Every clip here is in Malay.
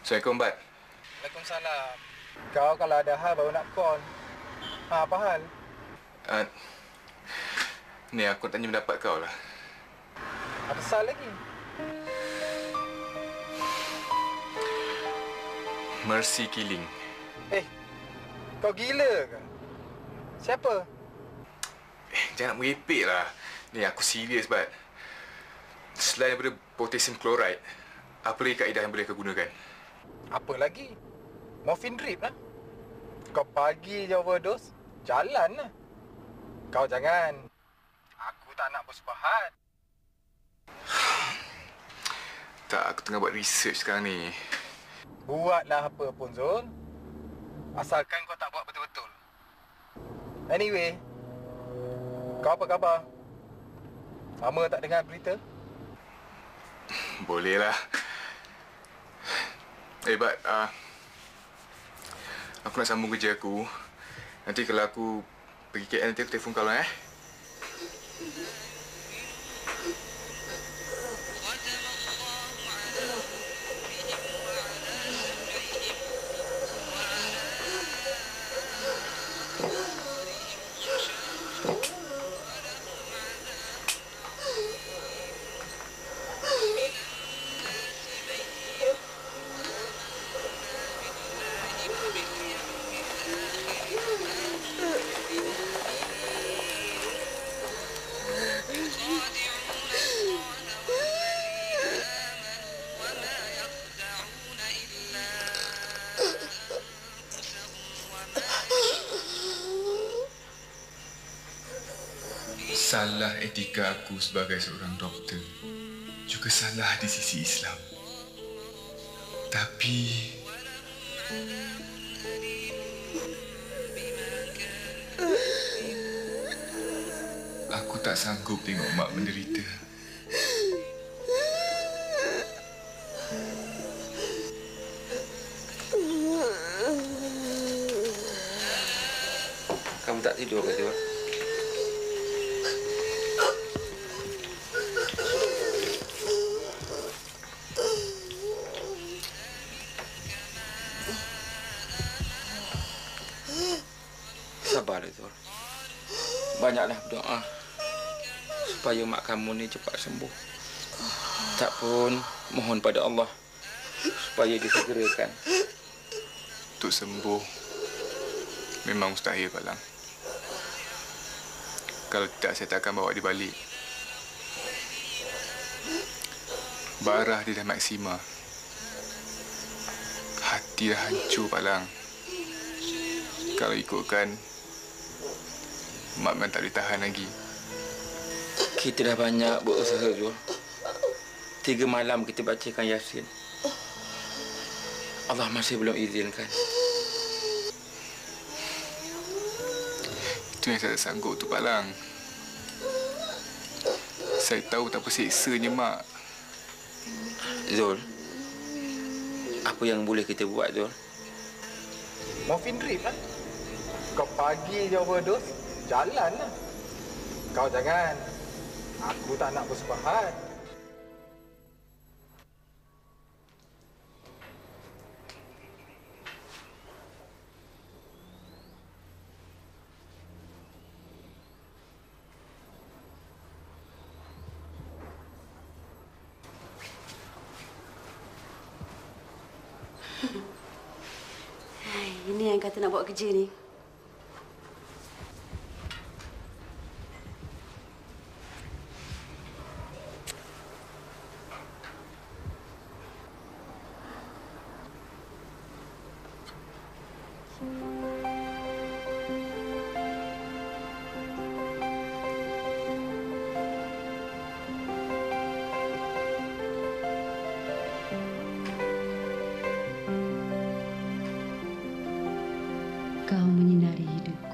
Assalamualaikum, Bat. Waalaikumsalam. Kau kalau ada hal baru nak call. Apa hal? Uh, ni aku tanya pendapat kau lah. Apa sal lagi? Mercy killing. Kau gila ke? Siapa? Jangan nak merepek lah. Ni aku serius, Bat. Selain daripada potassium chloride, apa lagi kaedah yang boleh kau gunakan? Apa lagi? Morphine drip lah. Kau pagi je overdose, jalan lah. Kau jangan. Aku tak nak bersubahat. Tak, aku tengah buat research sekarang ni. Buatlah apa pun, Zul. Asalkan kau tak buat betul-betul. Anyway, kau apa khabar? Lama tak dengar berita? Boleh lah. Bat, aku nak sambung kerja aku. Nanti kalau aku pergi KL nanti aku telefon kau lah, Salah etika aku sebagai seorang doktor juga salah di sisi Islam. Tapi aku tak sanggup tengok mak menderita. Kamu tak tidur ke, Jor? Sabarlah, Jor. Banyaklah berdoa supaya mak kamu ni cepat sembuh. Tak pun mohon pada Allah supaya disegerakan. Untuk sembuh memang mustahil, Palang. Kalau tidak, saya tak akan bawa dia balik. Barah dia dah maksima. Hati dah hancur, Palang. Kalau ikutkan, mak memang tak boleh tahan lagi. Kita dah banyak berusaha, Jor. 3 malam kita bacakan Yasin. Allah masih belum izinkan. Itu yang saya tak sanggup tu, Palang. Saya tahu betapa seksanya mak. Zul, apa yang boleh kita buat, Zul? Morphine drip lah. Kau pagi je overdose, jalan lah. Kau jangan. Aku tak nak bersubahat. Ini yang kata nak buat kerja ni. Kau menyinari hidupku.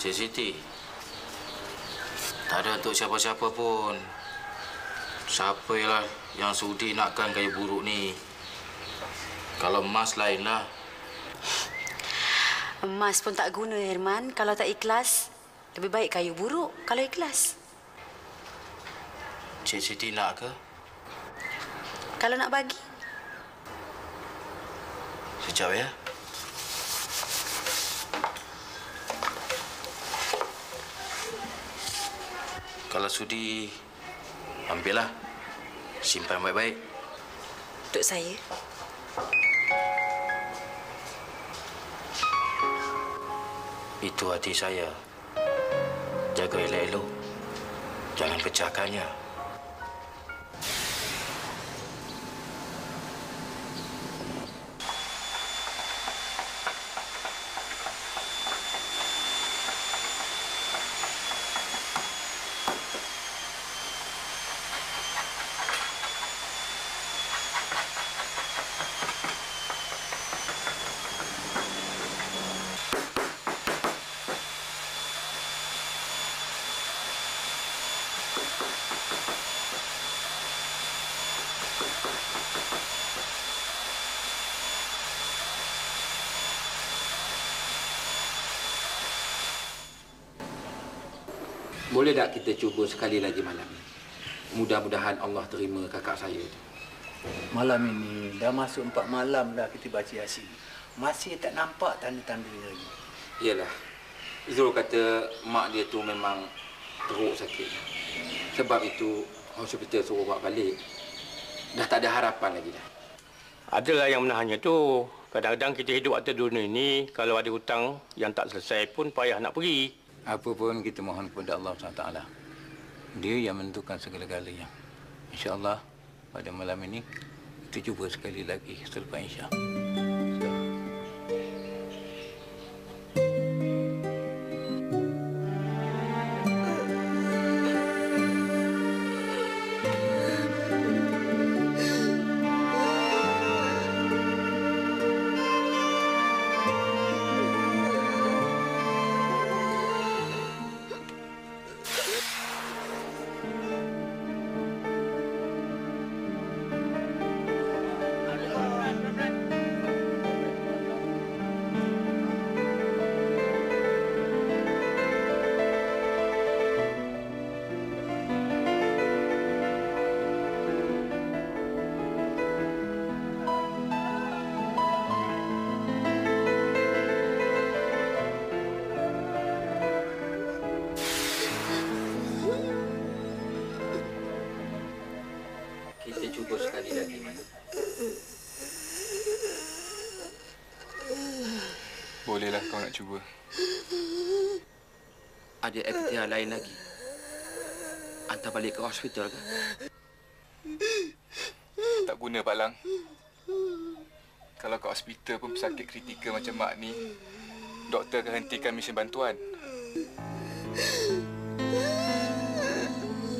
Cik Siti, tak ada untuk siapa-siapa pun. Siapa lah yang sudi nakkan kayu buruk ni? Kalau emas lainlah. Emas pun tak guna, Herman. Kalau tak ikhlas, lebih baik kayu buruk kalau ikhlas. Cik Siti nak ke? Kalau nak bagi. Sekejap ya. Kalau sudi, ambillah. Simpan baik-baik. Untuk saya. Itu hati saya. Jaga elok-elok. Jangan pecahkannya. Boleh tak kita cuba sekali lagi malam ini? Mudah-mudahan Allah terima kakak saya itu. Malam ini dah masuk 4 malam dah kita baca Yasin. Masih tak nampak tanda-tandanya lagi. Iyalah. Zul kata mak dia tu memang teruk sakit. Sebab itu hospital suruh buat balik. Dah tak ada harapan lagi dah. Adalah yang menahannya tu. Kadang-kadang kita hidup atas dunia ini, kalau ada hutang yang tak selesai pun payah nak pergi. Apa pun kita mohon kepada Allah SWT. Dia yang menentukan segala-galanya. InsyaAllah pada malam ini kita cuba sekali lagi selepas Isyak. Kita cuba sekali lagi. Bolehlah kau nak cuba. Ada ikhtiar lain lagi? Hantar balik ke hospital ke? Tak guna, Pak Lang. Kalau kat hospital pun pesakit kritikal macam Mak ni, doktor akan hentikan misi bantuan.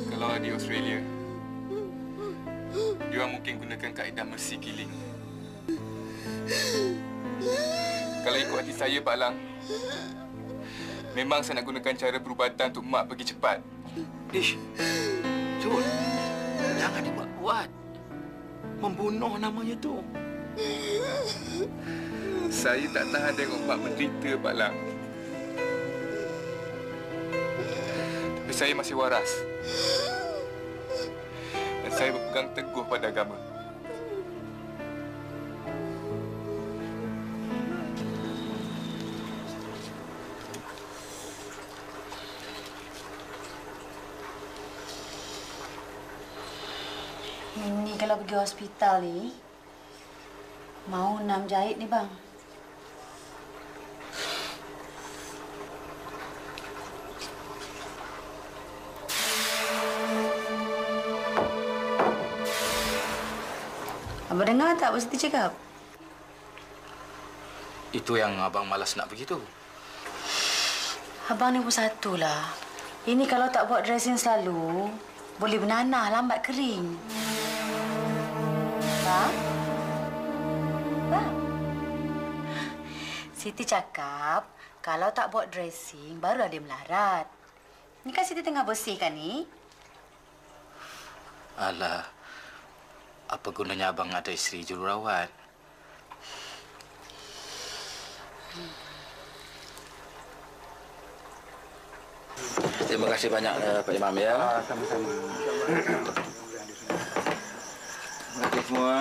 Kalau di Australia, diorang mungkin gunakan kaedah mercy killing. Kalau ikut hati saya, Pak Lang, memang saya nak gunakan cara perubatan untuk Mak pergi cepat. Ish, Zul, jangan dibuat-buat. Membunuh namanya tu. Saya tak tahan tengok Mak menderita, Pak Lang. Tapi saya masih waras. Dan saya berpegang teguh pada agama. Ini kalau pergi hospital ni, mau 6 jahit ni, bang. Abang dengar tak apa Siti cakap? Itu yang abang malas nak pergi tu. Abang ni pun satulah. Ini kalau tak buat dressing selalu, boleh bernanah, lambat kering. Bang? Bang? Siti cakap, Kalau tak buat dressing, barulah dia melarat. Ni kan Siti tengah bersihkan ni. Alah, apa gunanya abang ada isteri jururawat? Terima kasih banyak Pak Imam ya. Sama-sama. Terima kasih semua.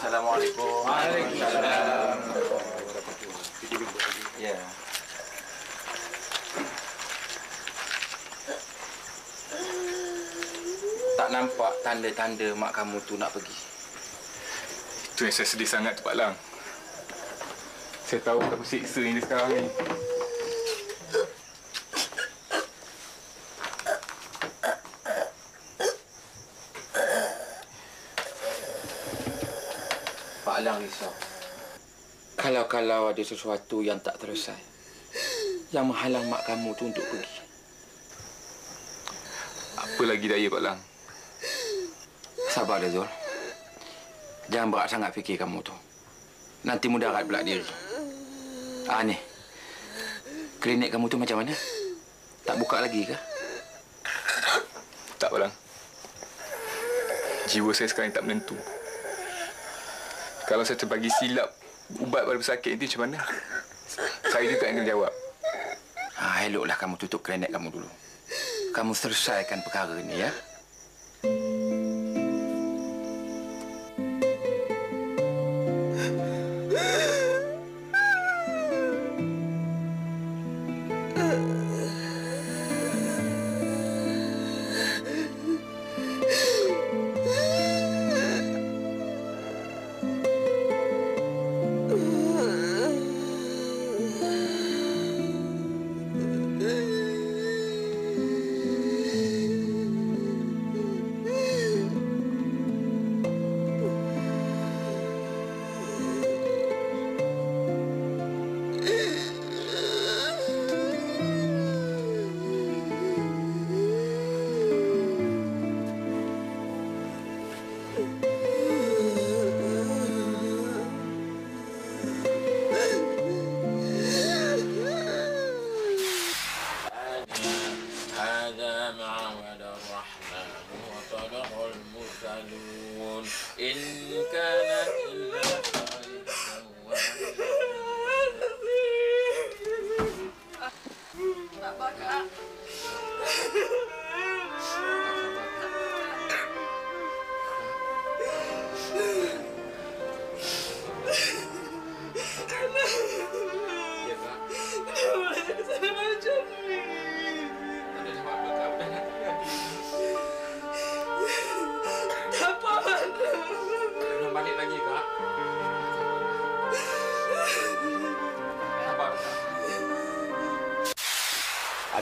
Assalamualaikum. Waalaikumsalam. Ya. Tak nampak tanda-tanda mak kamu tu nak pergi. Itu yang saya sedih sangat tu, Pak Lang. Saya tahu betapa siksa ini sekarang ni. Pak Lang risau. Kalau ada sesuatu yang tak selesai, yang menghalang mak kamu tu untuk pergi. Apa lagi daya, Pak Lang? Sabar, Zul. Jangan berat sangat fikir kamu tu. Nanti mudarat pula diri. Ni. Klinik kamu tu macam mana? Tak buka lagi ke? Tak, Pak Lang. Jiwa saya sekarang tak menentu. Kalau saya terbagi silap ubat pada pesakit itu macam mana? Saya juga yang kena jawab. Eloklah kamu tutup klinik kamu dulu. Kamu selesaikan perkara ini, ya?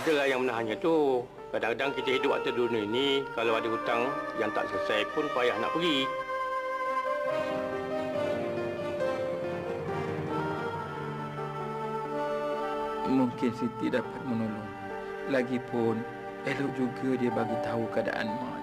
Adalah yang menahannya tu. Kadang-kadang kita hidup atas dunia ini, kalau ada hutang yang tak selesai pun payah nak pergi. Mungkin Siti dapat menolong. Lagipun, elok juga dia bagi tahu keadaan maknya.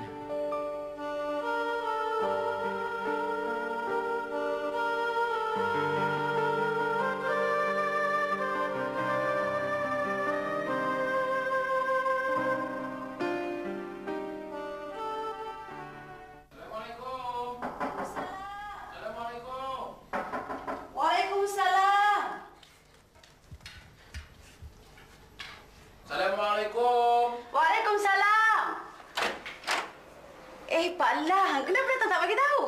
Pak Lang, kenapa datang tak bagi tahu?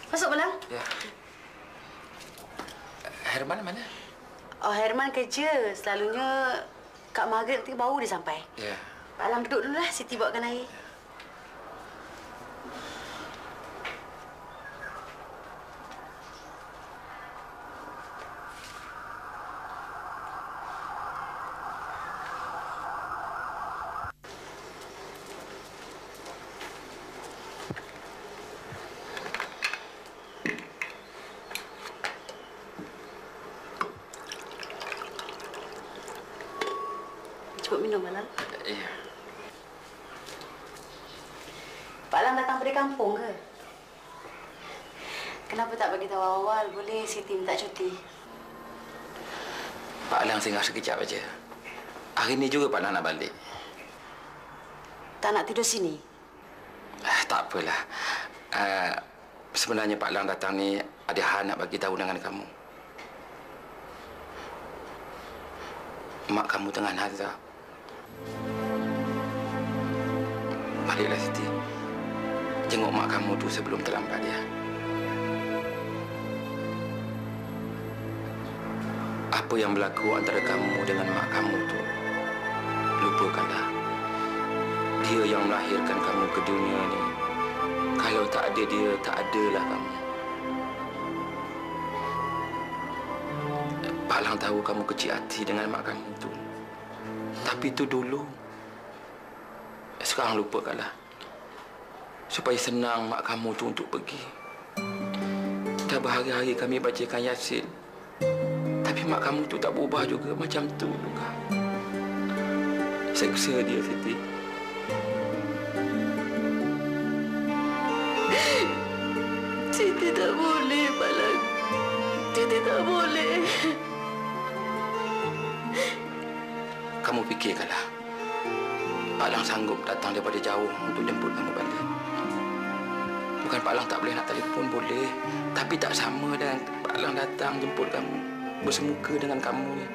Masuk, Pak Lang. Ya. Herman mana? Oh, Herman kerja. Selalunya Kak Margaret nanti baru dia sampai. Ya. Pak Lang duduk dululah. Siti bawakan air. Cukup minum, Pak Lang. Iya. Pak Lang datang dari kampung ke? Kenapa tak bagi tahu awal? Boleh Siti minta cuti. Pak Lang singgah sekejap aja. Hari ni juga Pak Lang nak balik. Tak nak tidur sini? Tak apalah. Sebenarnya Pak Lang datang ni ada hal nak bagi tahu dengan kamu. Mak kamu tengah nazak. Baliklah Siti. Jenguk mak kamu tu sebelum terlambat ya. Apa yang berlaku antara kamu dengan mak kamu tu, lupakanlah. Dia yang melahirkan kamu ke dunia ni. Kalau tak ada dia, tak adalah kamu. Pak Lang tahu kamu kecil hati dengan mak kamu tu. Tapi itu dulu. Sekarang lupakanlah. Supaya senang mak kamu tu untuk pergi. Dah berhari-hari kami bacakan Yasin. Tapi mak kamu tu tak berubah juga macam tu juga. Seksa dia, Siti. Siti tak boleh, Pak Lang. Siti tak boleh. Kamu fikirkanlah. Pak Lang sanggup datang daripada jauh untuk jemput kamu balik. Bukan Pak Lang tak boleh nak telefon, boleh. Tapi tak sama dengan Pak Lang datang jemput kamu. Bersemuka dengan kamu ni.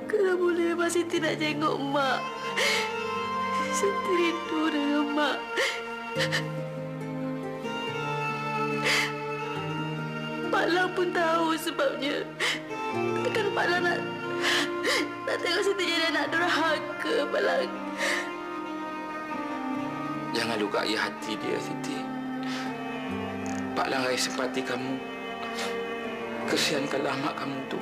Kalau boleh, Mak Siti nak jenguk Mak. Siti rindu dengan Mak. Pak Lang pun tahu sebabnya. Kan Pak Lang nak tengok Siti jadi anak durhaka, Pak Lang. Jangan lukai hati dia, Siti. Pak Lang rasa simpati kamu. Kesiankanlah mak kamu tu.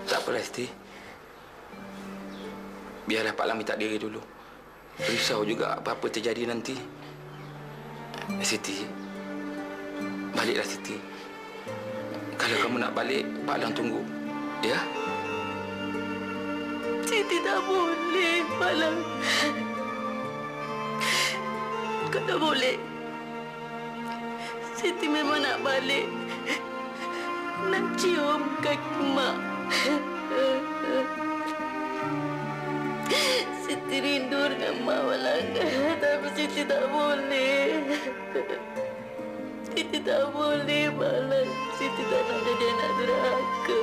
Tak apalah, Siti. Biarlah Pak Lang minta diri dulu. Risau juga apa-apa terjadi nanti. Siti, baliklah Siti. Kalau kamu nak balik, Pak Lang tunggu. Ya? Siti tak boleh, Pak Lang. Kau tak boleh. Siti memang nak balik. Nak cium kaki Mak. Siti rindu dengan Mak, Pak Lang. Tapi Siti tak boleh. Siti tak boleh, Pak Lang. Siti tak nak jadi anak durhaka.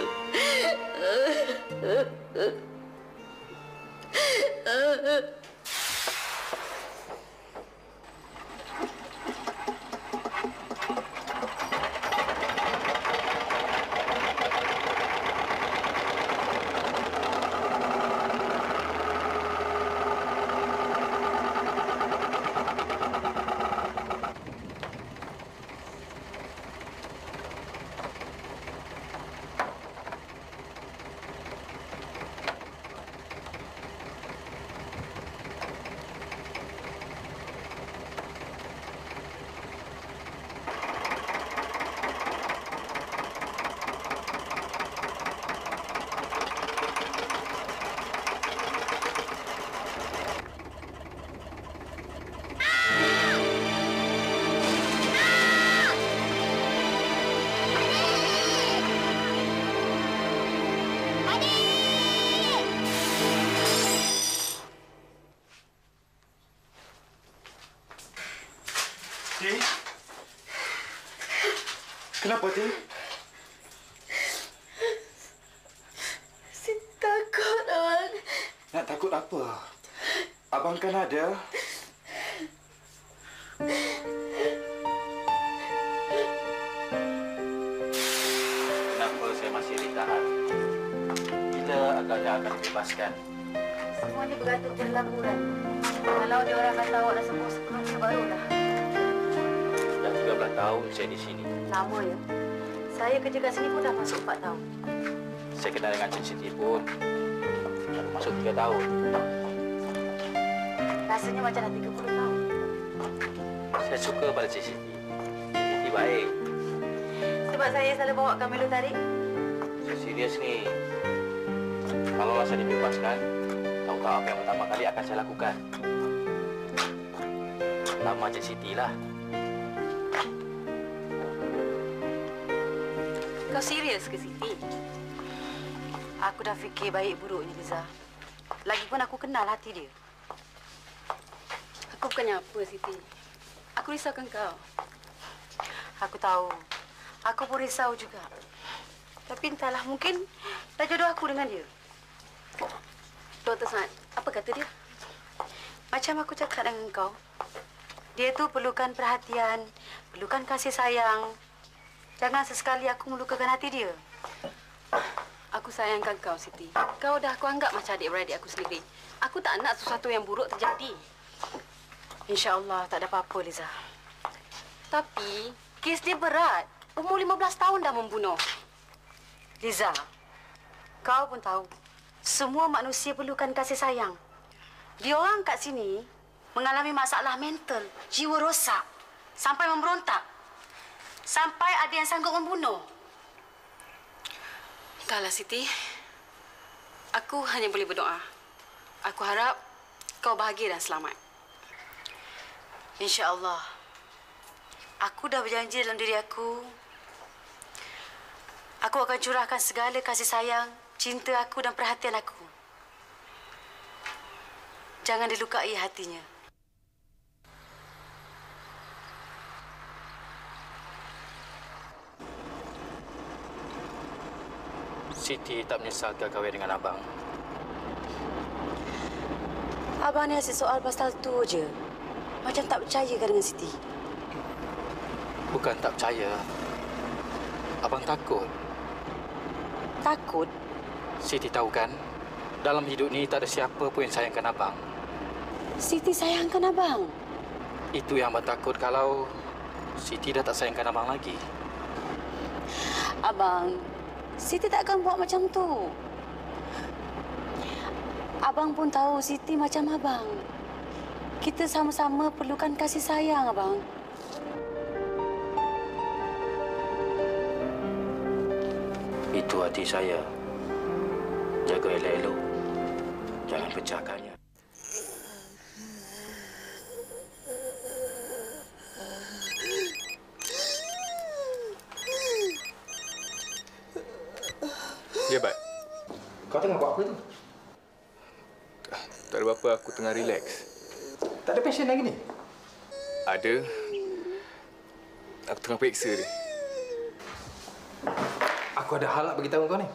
Ti? Kenapa, Ti? Siti takut, Abang. Nak takut apa? Abang kan ada. Kenapa saya masih ditahan? Kita akan bebaskan. Semuanya bergantung pada laporan. Kalau dia orang kata awak dah sembuh sepenuhnya, barulah. Dah 13 tahun saya di sini. Lama ya. Saya kerja kat sini pun dah masuk 4 tahun. Saya kenal dengan Cik Siti pun baru masuk 3 tahun. Rasanya macam dah 30 tahun. Saya suka pada Cik Siti. Cik Siti baik. Sebab saya selalu bawa Kamilo tarik. Saya serius ni. Kalau saya dibebaskan, tahu-tahu apa yang pertama kali akan saya lakukan. Pertama Cik Siti lah. Kau serius ke, Siti? Aku dah fikir baik buruknya, Liza. Lagipun aku kenal hati dia. Aku bukannya apa, Siti. Aku risaukan kau. Aku tahu. Aku pun risau juga. Tapi entahlah, mungkin dah jodoh aku dengan dia. Dr. Smart, apa kata dia? Macam aku cakap dengan kau, dia tu perlukan perhatian, perlukan kasih sayang. Jangan sesekali aku melukakan hati dia. Aku sayangkan kau, Siti. Kau dah aku anggap macam adik-beradik aku sendiri. Aku tak nak sesuatu yang buruk terjadi. InsyaAllah tak ada apa-apa, Liza. Tapi, kes dia berat. Umur 15 tahun dah membunuh. Liza, kau pun tahu, semua manusia perlukan kasih sayang. Diorang kat sini mengalami masalah mental, jiwa rosak, sampai memberontak. Sampai ada yang sanggup membunuh. Entahlah, Siti. Aku hanya boleh berdoa. Aku harap kau bahagia dan selamat. InsyaAllah. Aku dah berjanji dalam diri aku. Aku akan curahkan segala kasih sayang, cinta aku dan perhatian aku. Jangan dilukai hatinya. Siti tak menyesalkan kahwin dengan abang. Abang ni asyik soal pasal tu je. Macam tak percaya kan dengan Siti? Bukan tak percaya. Abang takut. Takut? Siti tahu kan, dalam hidup ni tak ada siapa pun yang sayangkan abang. Siti sayangkan abang? Itu yang abang takut kalau Siti dah tak sayangkan abang lagi. Abang, Siti tak akan buat macam tu. Abang pun tahu Siti macam abang. Kita sama-sama perlukan kasih sayang, abang. Itu hati saya. Jaga elok-elok. Jangan pecahkannya. Ya, Bat. Kau tengah buat apa tu? Tak ada apa-apa, aku tengah relax. Tak ada passion lagi ni? Ada. Aku tengah periksa dia. Aku ada hal nak beritahu kau ni.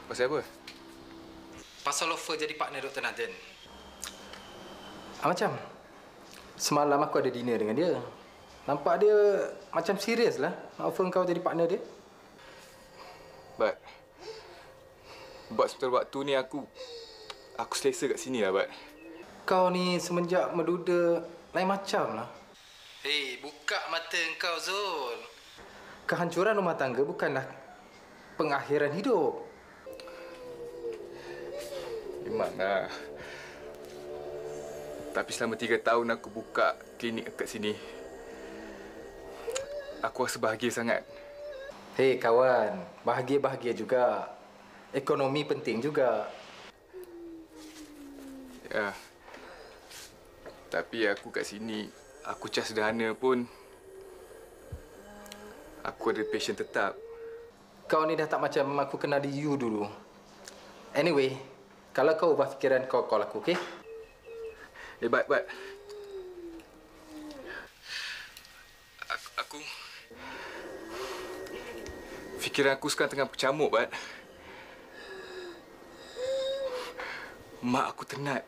Pasal apa? Pasal offer jadi partner Dr. Nathan. Macam semalam aku ada dinner dengan dia. Nampak dia macam serius lah nak offer kau jadi partner dia. Bat, buat sebetul waktu ni aku selesa kat sini lah, Bat. Kau ni semenjak menduda lain macam lah. Hei, buka mata kau, Zul. Kehancuran rumah tangga bukanlah pengakhiran hidup. Memanglah. Tapi selama 3 tahun aku buka klinik kat sini, aku rasa bahagia sangat. Hei kawan, bahagia-bahagia juga. Ekonomi penting juga. Ya. Tapi aku kat sini, aku cah sederhana pun, aku ada passion tetap. Kau ni dah tak macam aku kenal di you dulu. Anyway, kalau kau ubah fikiran kau call aku, okey? Bat. Aku fikiran aku sekarang tengah bercamuk, Bat. Mak aku tenat.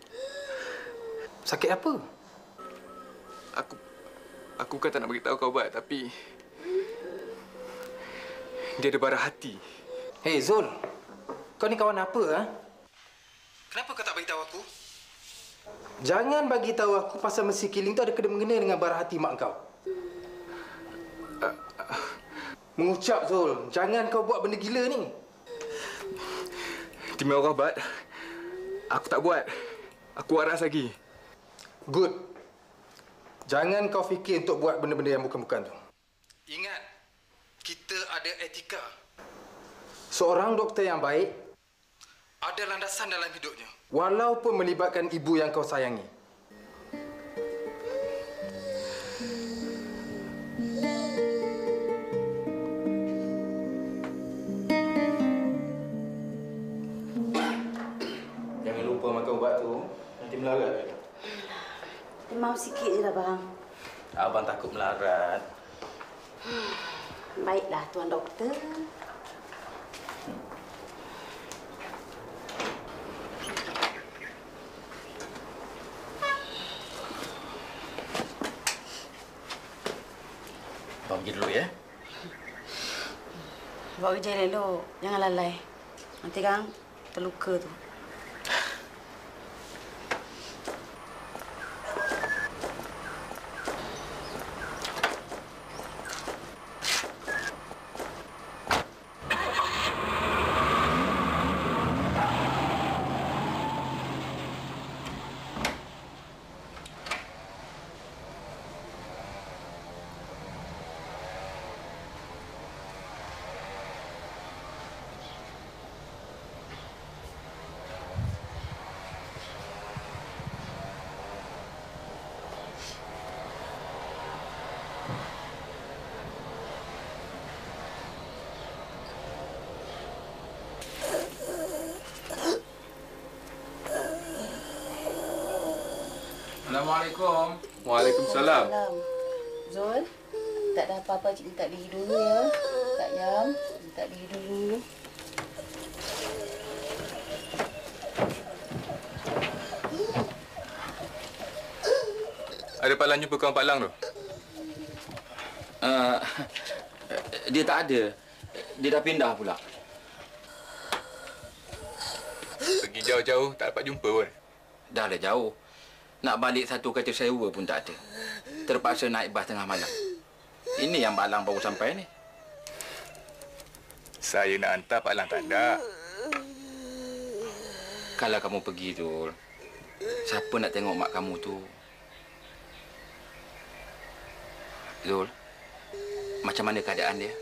Sakit apa? Aku bukan tak nak beritahu kau, Bat, tapi dia ada bara hati. Hei Zul, kau ni kawan apa, ha? Kenapa kau tak beritahu aku? Jangan bagi tahu aku pasal Mercy Killing tu ada kena-mengena dengan bara hati mak kau. Mengucap, Zul. Jangan kau buat benda gila ni. Demi Allah, Bat. Aku tak buat. Aku waras lagi. Good. Jangan kau fikir untuk buat benda-benda yang bukan-bukan tu. Ingat, kita ada etika. Seorang doktor yang baik ada landasan dalam hidupnya. Walaupun melibatkan ibu yang kau sayangi. Demam sikit je lah, bang. Abang takut melarat. Baiklah, Tuan Doktor. Abang pergi dulu, ya? Buat kerja elok. Jangan lalai. Nanti kan terluka tu. Assalamualaikum. Waalaikumsalam. Zul, tak ada apa-apa, cik minta diri dulu ya. Tak Yam, minta diri dulu. Ada Pak Lang jumpa kawan Pak Lang tu? Dia tak ada. Dia dah pindah pula. Pergi jauh-jauh tak dapat jumpa pun. Dah lah jauh. Nak balik satu kereta sewa pun tak ada. Terpaksa naik bas tengah malam. Ini yang Pak Lang baru sampai ni. Saya nak hantar Pak Lang tak ada. Kalau kamu pergi tu, siapa nak tengok mak kamu tu? Zul, macam mana keadaan dia?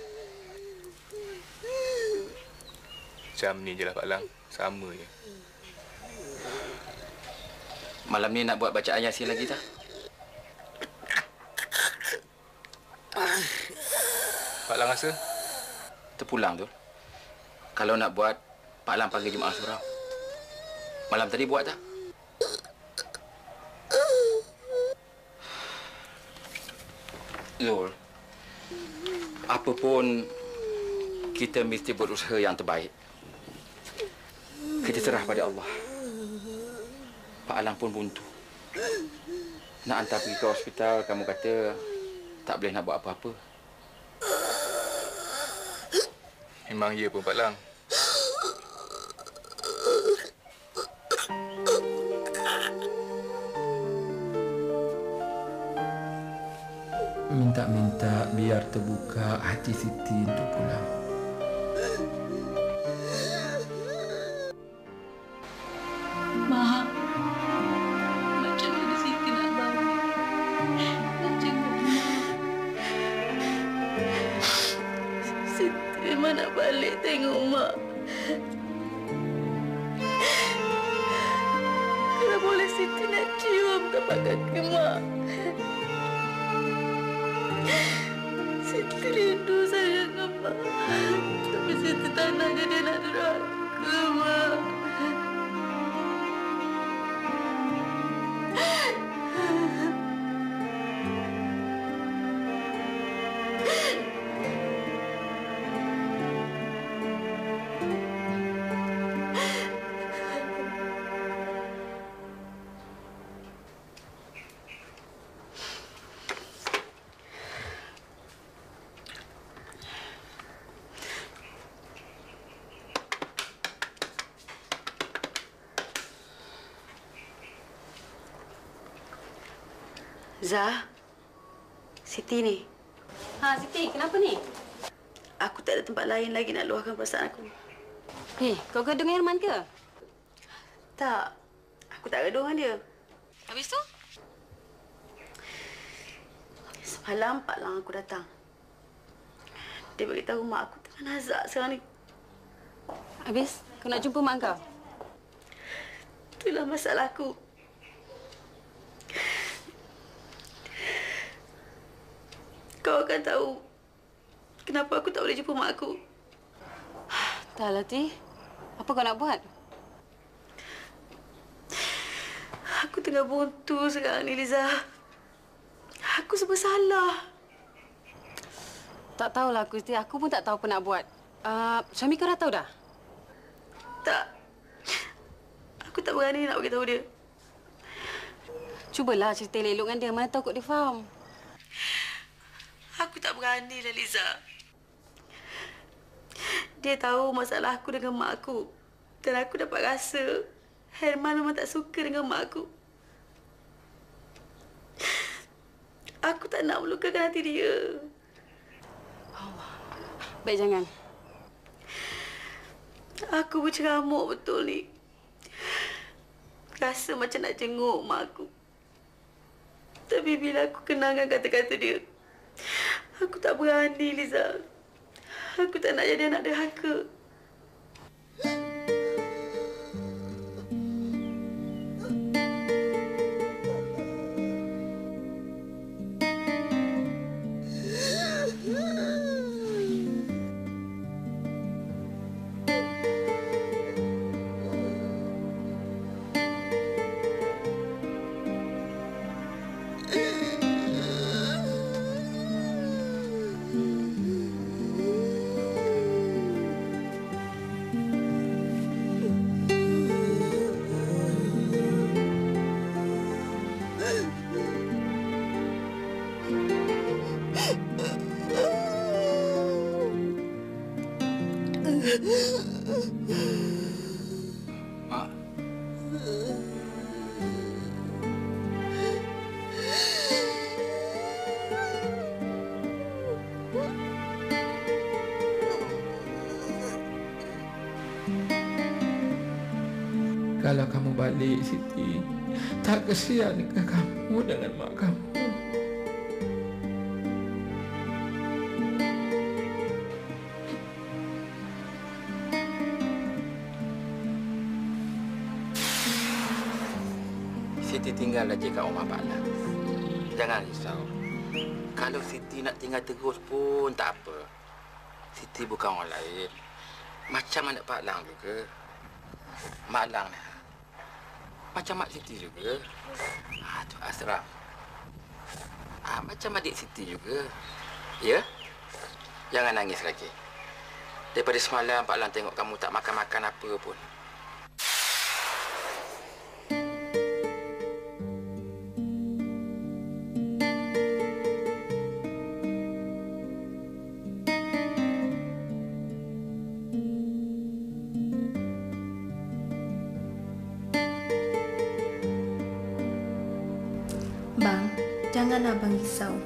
Macam ni je lah Pak Lang. Sama je. Malam ni nak buat bacaan Yasin lagi tak? Pak Lang rasa? Terpulang tu. Kalau nak buat, Pak Lang panggil jemaah surau. Malam tadi buat tak? Zul, apa pun kita mesti berusaha yang terbaik. Kita serah pada Allah. Pak Alang pun buntu. Nak hantar pergi ke hospital, kamu kata tak boleh nak buat apa-apa. Memang ya pun Pak Lang. Minta-minta biar terbuka hati Siti untuk pulang. Mak, macam mana Siti nak balik? Nak jenguk Mak. Siti memang nak balik tengok Mak. Kalau boleh Siti nak cium tapak kaki Mak. Siti rindu sayang dengan Mak. Tapi Siti tak nak jadi anak derhaka, Mak. Zah, Siti ni. Ha, Siti, kenapa ni? Aku tak ada tempat lain lagi nak luahkan perasaan aku. Kau gaduh dengan Herman ke? Tak, aku tak gaduh dengan dia. Habis tu? Semalam Pak Lang aku datang. Dia beritahu mak aku tengah nazak sekarang ni. Habis, kau nak jumpa mak kau? Itulah masalah aku. Kau akan tahu kenapa aku tak boleh jumpa mak aku. Tak lah, Ti. Apa kau nak buat? Aku tengah buntu sekarang ni, Liza. Aku serba salah. Tak tahulah aku, Siti. Aku pun tak tahu apa nak buat. Suami kau dah tahu dah? Tak. Aku tak berani nak beritahu dia. Cubalah cerita elok dengan dia. Mana tahu kot dia faham. Aku tak berani lah, Liza. Dia tahu masalah aku dengan mak aku. Dan aku dapat rasa Herman memang tak suka dengan mak aku. Aku tak nak melukakan hati dia. Baik, jangan. Aku berceramuk betul ni. Rasa macam nak jenguk mak aku. Tapi bila aku kenangkan kata-kata dia, aku tak berani, Liza. Aku tak nak jadi anak derhaka. Mak. Kalau kamu balik, Siti, tak kesian ke kamu dengan mak kamu? Siti tinggal aja kat rumah Pak Lang. Jangan risau. Kalau Siti nak tinggal terus pun tak apa. Siti bukan orang lain. Macam anak Pak Lang juga. Mak Lang ni. Macam mak Siti juga. Tu Asraf. Macam adik Siti juga. Ya? Jangan nangis lagi. Daripada semalam Pak Lang tengok kamu tak makan-makan apa pun. Bang, jangan abang risau.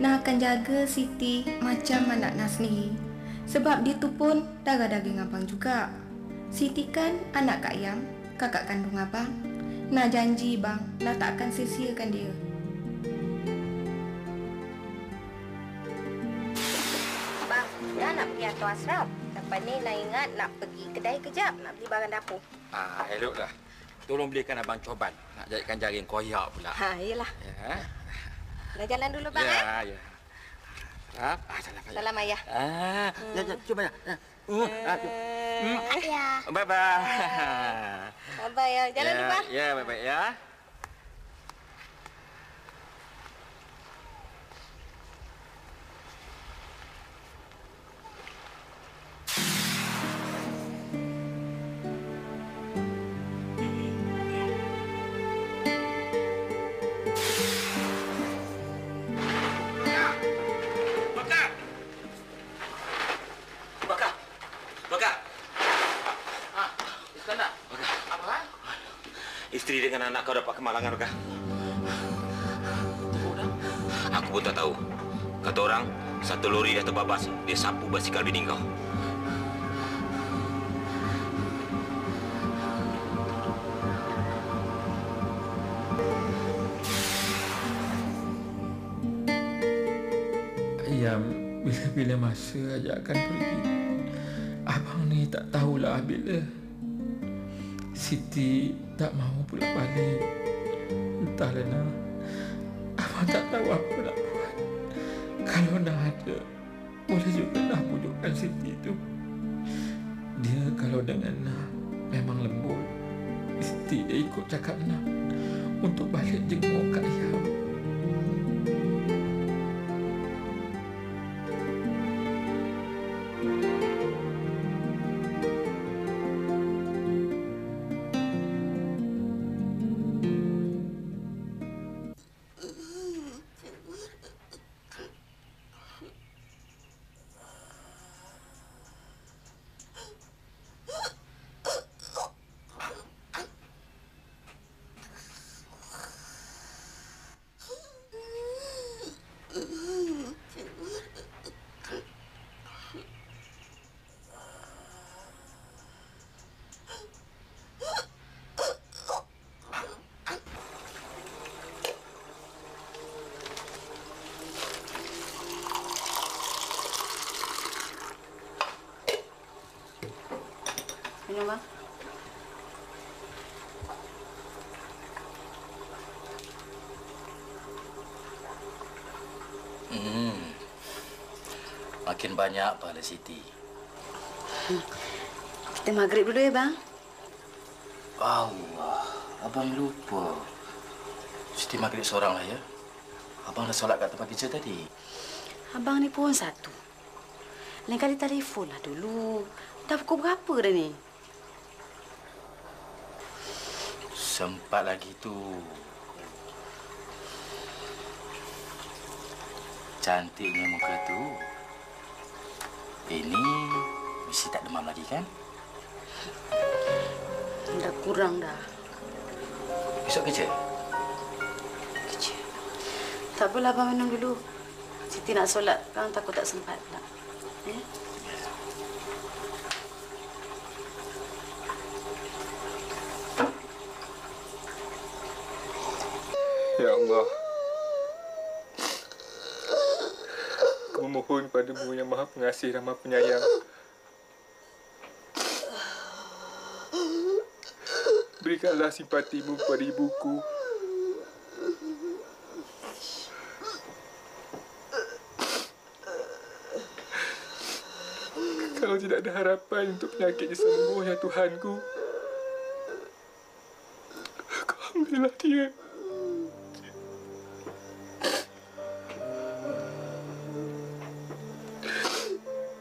Nak akan jaga Siti macam anak Nak sendiri. Sebab dia tu pun darah daging abang juga. Siti kan anak Kak Yang, kakak kandung abang. Nak janji bang, nak tak akan sia-siakan dia. Bang, dah nak pergi Atur Asraf. Lepas ni nak ingat nak pergi kedai kejap, nak beli barang dapur. Eloklah. Tolong belikan abang coban. Nak jadikan jaring koyak pula. Yelah. Ya. Dah jalan dulu bang, Ya. Salam ayah. Salam ayah. Ya, cuba ya. Ayah. Bye-bye. Bye-bye ya. Jalan dulu bang. Ya, bye-bye ya. Isteri dengan anak kau dapat kemalangan, Raka? Aku pun tak tahu. Kata orang, satu lori dah terbabas. Dia sapu basikal bini kau. Ayam, bila-bila masa ajak akan pergi. Abang ni tak tahulah bila. Siti tak mahu pula balik. Entahlah nak. Abang tak tahu apa nak buat. Kalau nak ada, boleh juga nak pujukkan Siti tu. Dia kalau dengan nak memang lembut. Siti dia ikut cakap nak untuk balik jenguk Kak Ayam. minum, bang. Makin banyak pahala Siti. Kita maghrib dulu ya, bang. Allah, abang lupa. Siti maghrib seorang lah ya. Abang dah solat kat tempat kerja tadi. Abang ni pun satu. Lain kali telefon lah dulu. Dah pukul berapa dah ni? Sempat lagi tu. Cantiknya muka tu. Ini mesti tak demam lagi kan? Dah kurang dah. Besok kerja? Kerja. Tak apalah, abang minum dulu. Siti nak solat, kan takut tak sempat pula. Ya Allah. Aku memohon padamu yang Maha Pengasih dan Maha Penyayang. Berikanlah simpatimu pada ibuku. Kalau tidak ada harapan untuk penyakitnya sembuh, ya Tuhanku, Kau ambillah dia.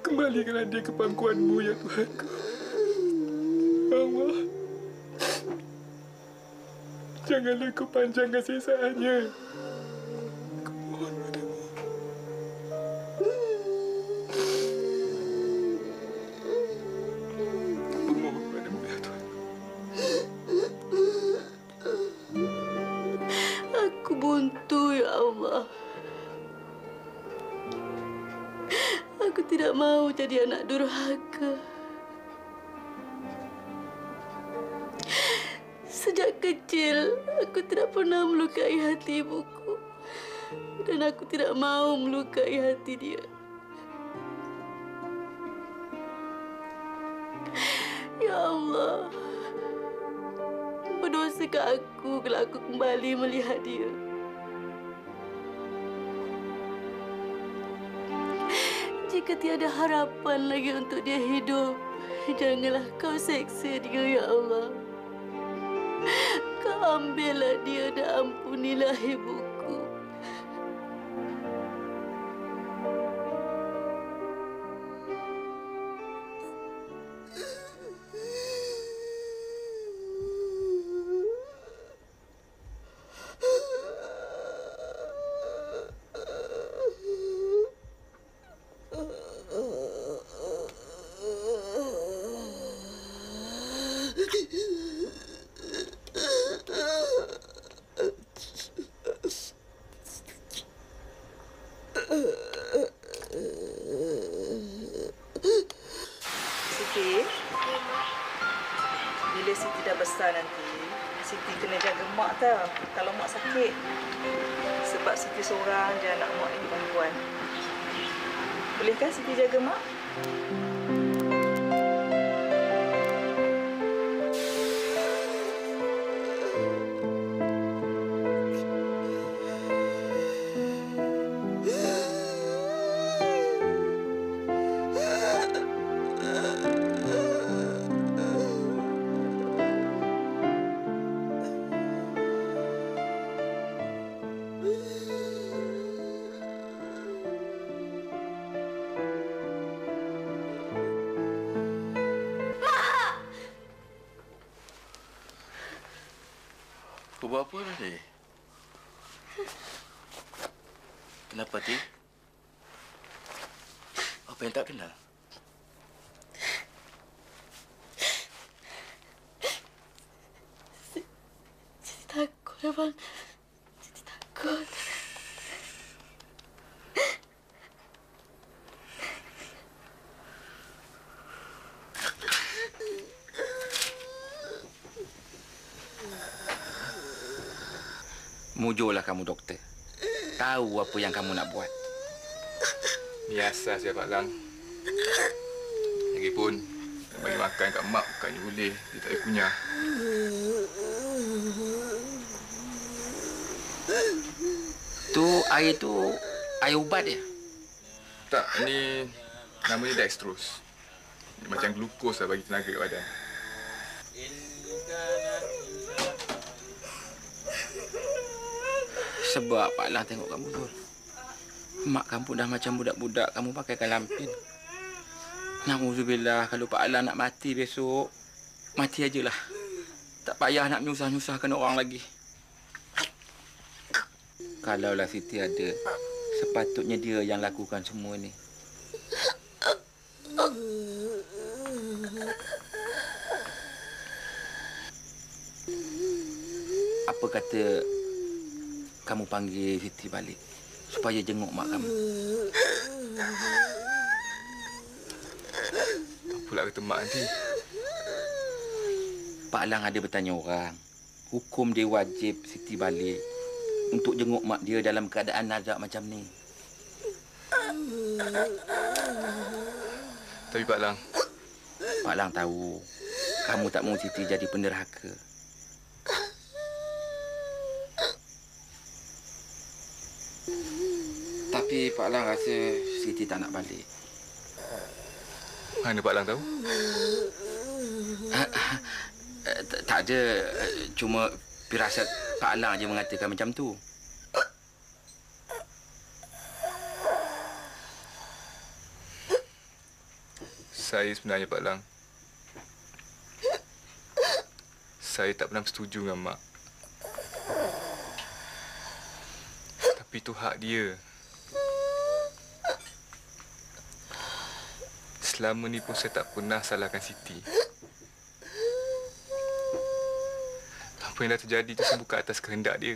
Kembalikanlah dia ke pangkuanmu, ya Tuhanku. Allah, janganlah Kau panjangkan sisaannya. Kumohon padamu. Kumohon padamu, ya Tuhan. Aku buntu, ya Allah. Aku tidak mau jadi anak durhaka. Sejak kecil, aku tidak pernah melukai hati ibuku. Dan aku tidak mau melukai hati dia. Ya Allah, berdosakah aku kalau aku kembali melihat dia? Jika tiada harapan lagi untuk dia hidup, janganlah Kau seksa dia, ya Allah. Kau ambillah dia dan ampunilah ibuku. Siti, bila Siti dah besar nanti, Siti kena jaga mak tau. Kalau mak sakit. Sebab Siti seorang je anak mak ni perempuan. Bolehkah Siti jaga mak? Kau buat apa tadi? Kenapa, Ti? Apa yang tak kenal? Siti takut, abang. Siti takut. Mujurlah kamu, doktor. Tahu apa yang kamu nak buat. Biasa saya, Pak Lang. Lagipun, Bagi makan kat mak bukannya boleh. Dia tak boleh kunyah. Tu air ubat dia? Tak, ni namanya dextrose. Dia macam glukos lah bagi tenaga kat badan. Sebab Pak Lang tengok kamu tu. Mak kamu dah macam budak-budak kamu pakaikan lampin. Na'udzubillah, kalau Pak Lang nak mati besok, mati ajalah. Tak payah nak menyusah-nyusahkan orang lagi. Kalaulah Siti ada, sepatutnya dia yang lakukan semua ni. Apa kata kamu panggil Siti balik supaya jenguk mak kamu? Apa pula kata mak nanti? Pak Lang ada bertanya orang. Hukum dia wajib Siti balik untuk jenguk mak dia dalam keadaan nazak macam ni. Tapi Pak Lang... Pak Lang tahu kamu tak mahu Siti jadi penderhaka. Tapi Pak Lang rasa Siti tak nak balik. Mana Pak Lang tahu? Tak ada. Cuma firasat Pak Lang je mengatakan macam tu. Saya sebenarnya Pak Lang, saya tak pernah setuju dengan mak. Tapi itu hak dia. Selama ni pun saya tak pernah salahkan Siti. Apa yang dah terjadi itu semua bukan atas kehendak dia.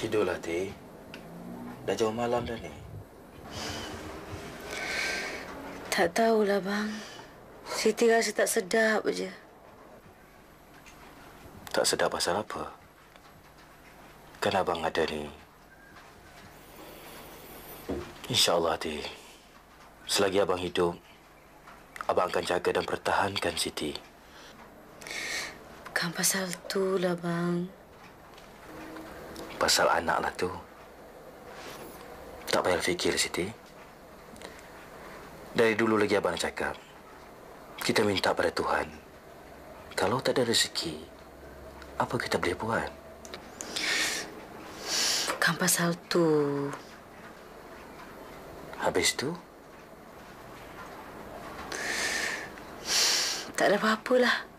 Tidurlah, Ti. Dah jauh malam dah ni. Tak tahulah, bang. Siti rasa tak sedap je. Tak sedap pasal apa? Kan abang ada ni. InsyaAllah, Ti. Selagi abang hidup, abang akan jaga dan pertahankan Siti. Bukan pasal tu lah, bang. Pasal anak lah tu. Tak payah fikir, Siti. Dari dulu lagi abang cakap, kita minta pada Tuhan. Kalau tak ada rezeki, apa kita boleh buat? Bukan pasal tu. Habis tu? Tak ada apa-apalah.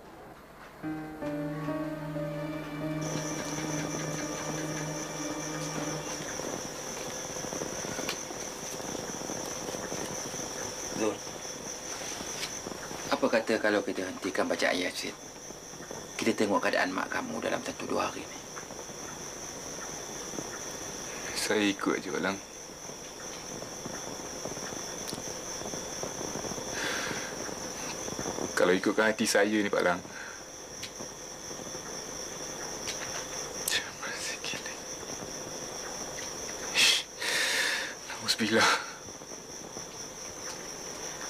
Zul, apa kata kalau kita hentikan baca ayat Yasin? Kita tengok keadaan mak kamu dalam 1-2 hari ni. Saya ikut je, Pak Lang. Kalau ikutkan hati saya ni, Pak Lang. Cepat sikit ni. Nauzubillah.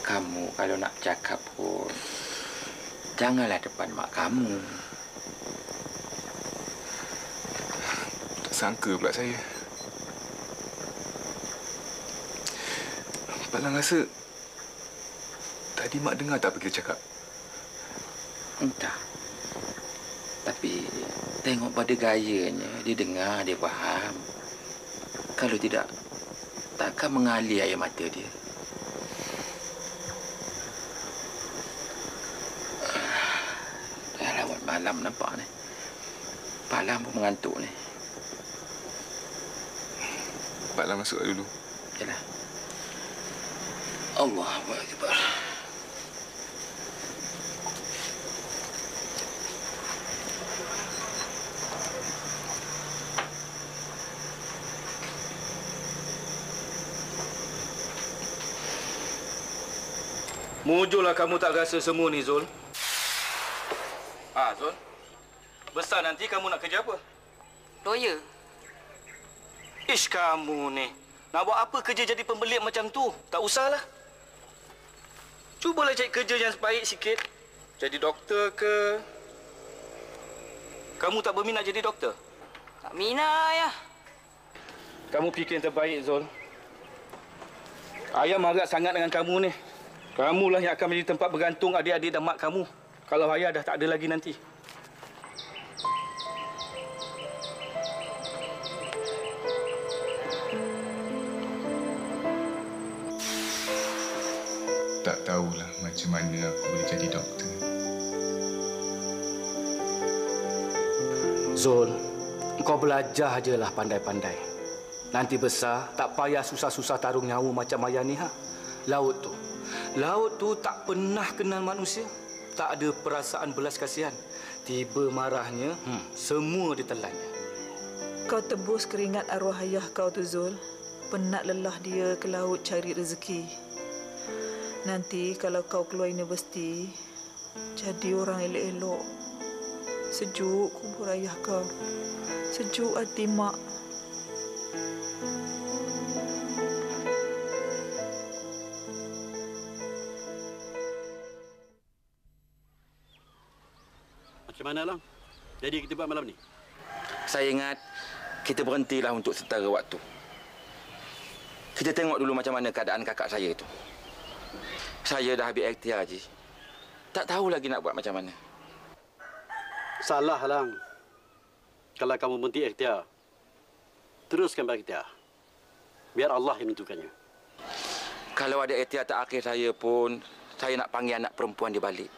Kamu kalau nak cakap pun, janganlah depan mak kamu. Tak sangka pula saya. Pak Lang rasa tadi mak dengar tak apa kita cakap? Entah. Tapi tengok pada gayanya, dia dengar, dia faham. Kalau tidak, takkan mengalir air mata dia. Dah lawat malam nampak ni. Pak Lang pun mengantuk ni. Pak Lang masuk dulu. Yalah. Allahu Akbar. Mujurlah kamu tak rasa semua ni, Zul. Zul. Besar nanti kamu nak kerja apa? Lawyer. Ish, kamu ni. Nak buat apa kerja jadi pembelit macam tu? Tak usahlah. Cubalah cari kerja yang baik sikit. Jadi doktor ke? Kamu tak berminat jadi doktor? Tak minat, Ayah. Kamu fikir yang terbaik, Zul. Ayah marah sangat dengan kamu ni. Kamulah yang akan menjadi tempat bergantung adik-adik dan mak kamu. Kalau ayah dah tak ada lagi nanti. Tak tahulah macam mana aku boleh jadi doktor. Zul, kau belajar ajalah pandai-pandai. Nanti besar, tak payah susah-susah tarung nyawa macam ayah ni, ha? Laut tu tak pernah kenal manusia. Tak ada perasaan belas kasihan. Tiba marahnya, semua ditelannya. Kau tebus keringat arwah ayah kau tu, Zul. Penat lelah dia ke laut cari rezeki. Nanti kalau kau keluar universiti, jadi orang elok-elok. Sejuk kubur ayah kau. Sejuk hati mak. Macam mana, Lang? Jadi kita buat malam ni? Saya ingat kita berhentilah untuk sementara waktu. Kita tengok dulu macam mana keadaan kakak saya itu. Saya dah habis ikhtiar, Haji. Tak tahu lagi nak buat macam mana. Salah, Lang. Kalau kamu berhenti ikhtiar, teruskan berikhtiar. Biar Allah yang menentukannya. Kalau ada ikhtiar tak akhir saya pun, saya nak panggil anak perempuan dia balik.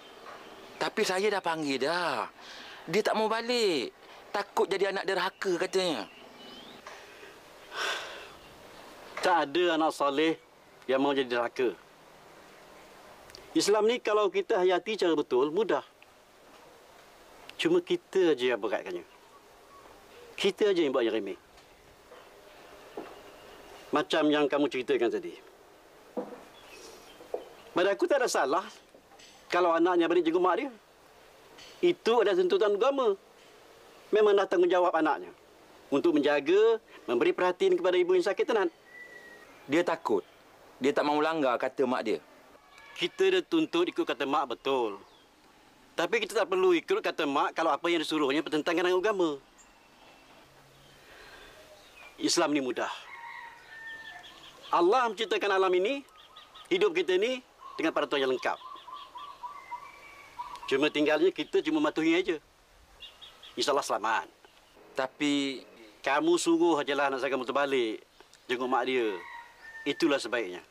Tapi saya dah panggil dah. Dia tak mau balik. Takut jadi anak derhaka katanya. Tak ada anak soleh yang mau jadi derhaka. Islam ni kalau kita hayati cara betul, mudah. Cuma kita aja yang beratkannya. Kita aja yang buat yang remeh. Macam yang kamu ceritakan tadi. Pada aku tak ada salah kalau anaknya balik jenguk mak dia. Itu adalah tuntutan agama. Memang dah tanggungjawab anaknya untuk menjaga, memberi perhatian kepada ibu yang sakit tenan. Dia takut. Dia tak mahu langgar kata mak dia. Kita dah tuntut ikut kata mak betul. Tapi kita tak perlu ikut kata mak kalau apa yang disuruhnya bertentangan dengan agama. Islam ni mudah. Allah menciptakan alam ini, hidup kita ni dengan peraturan yang lengkap. Cuma tinggalnya kita cuma matuhi aja. InsyaAllah selamat. Tapi kamu suruh ajalah anak saya kamu terbalik. Jenguk mak dia. Itulah sebaiknya.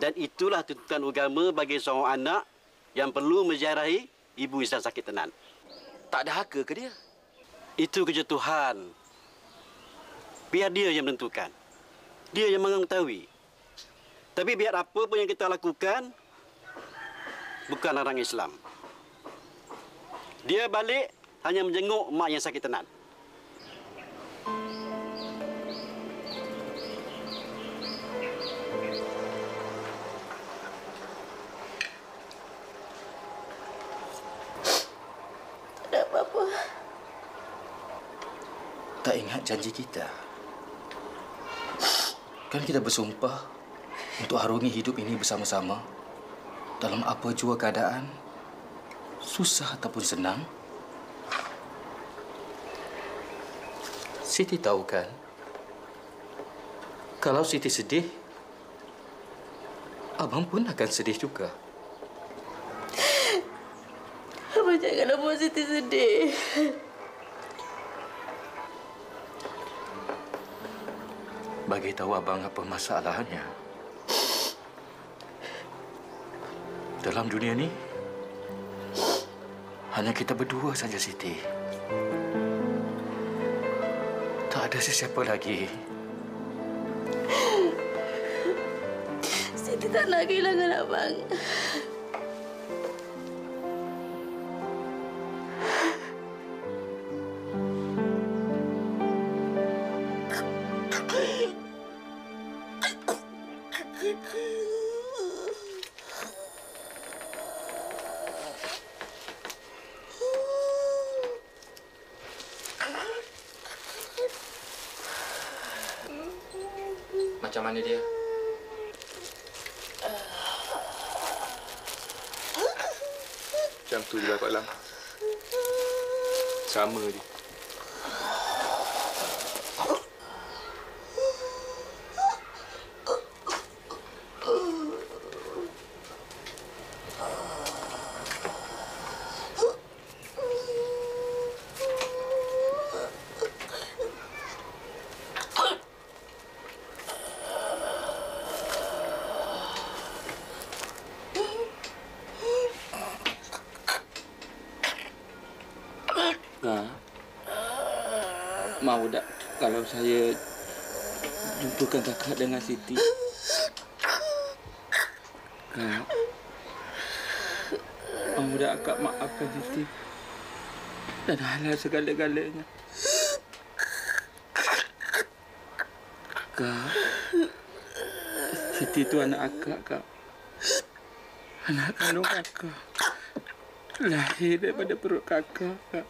Dan itulah tuntutan agama bagi seorang anak yang perlu menziarahi ibu yang sakit tenan. Tak ada haka ke dia? Itu kerja Tuhan. Biar dia yang menentukan. Dia yang mengetahui. Tapi biar apa pun yang kita lakukan, bukan orang Islam. Dia balik hanya menjenguk mak yang sakit tenan. Tak ada apa-apa. Tak ingat janji kita. Kan kita bersumpah untuk harungi hidup ini bersama-sama dalam apa jua keadaan, susah ataupun senang. Siti tahu kan, kalau Siti sedih, Abang pun akan sedih juga. Abang janganlah buat Siti sedih. Bagi tahu Abang apa masalahnya. Dalam dunia ni, hanya kita berdua saja, Siti. Tak ada sesiapa lagi. Siti tak nak kehilangan abang. macam mana dia? Macam tu juga Pak Lang. Sama dia. Mahu tak kalau saya jumpakan kakak dengan Siti? Kak, mahu tak akak maafkan Siti dan halal segala-galanya? Kak, Siti itu anak akak, Kak. Anak kandung kakak. Lahir daripada perut kakak, Kak.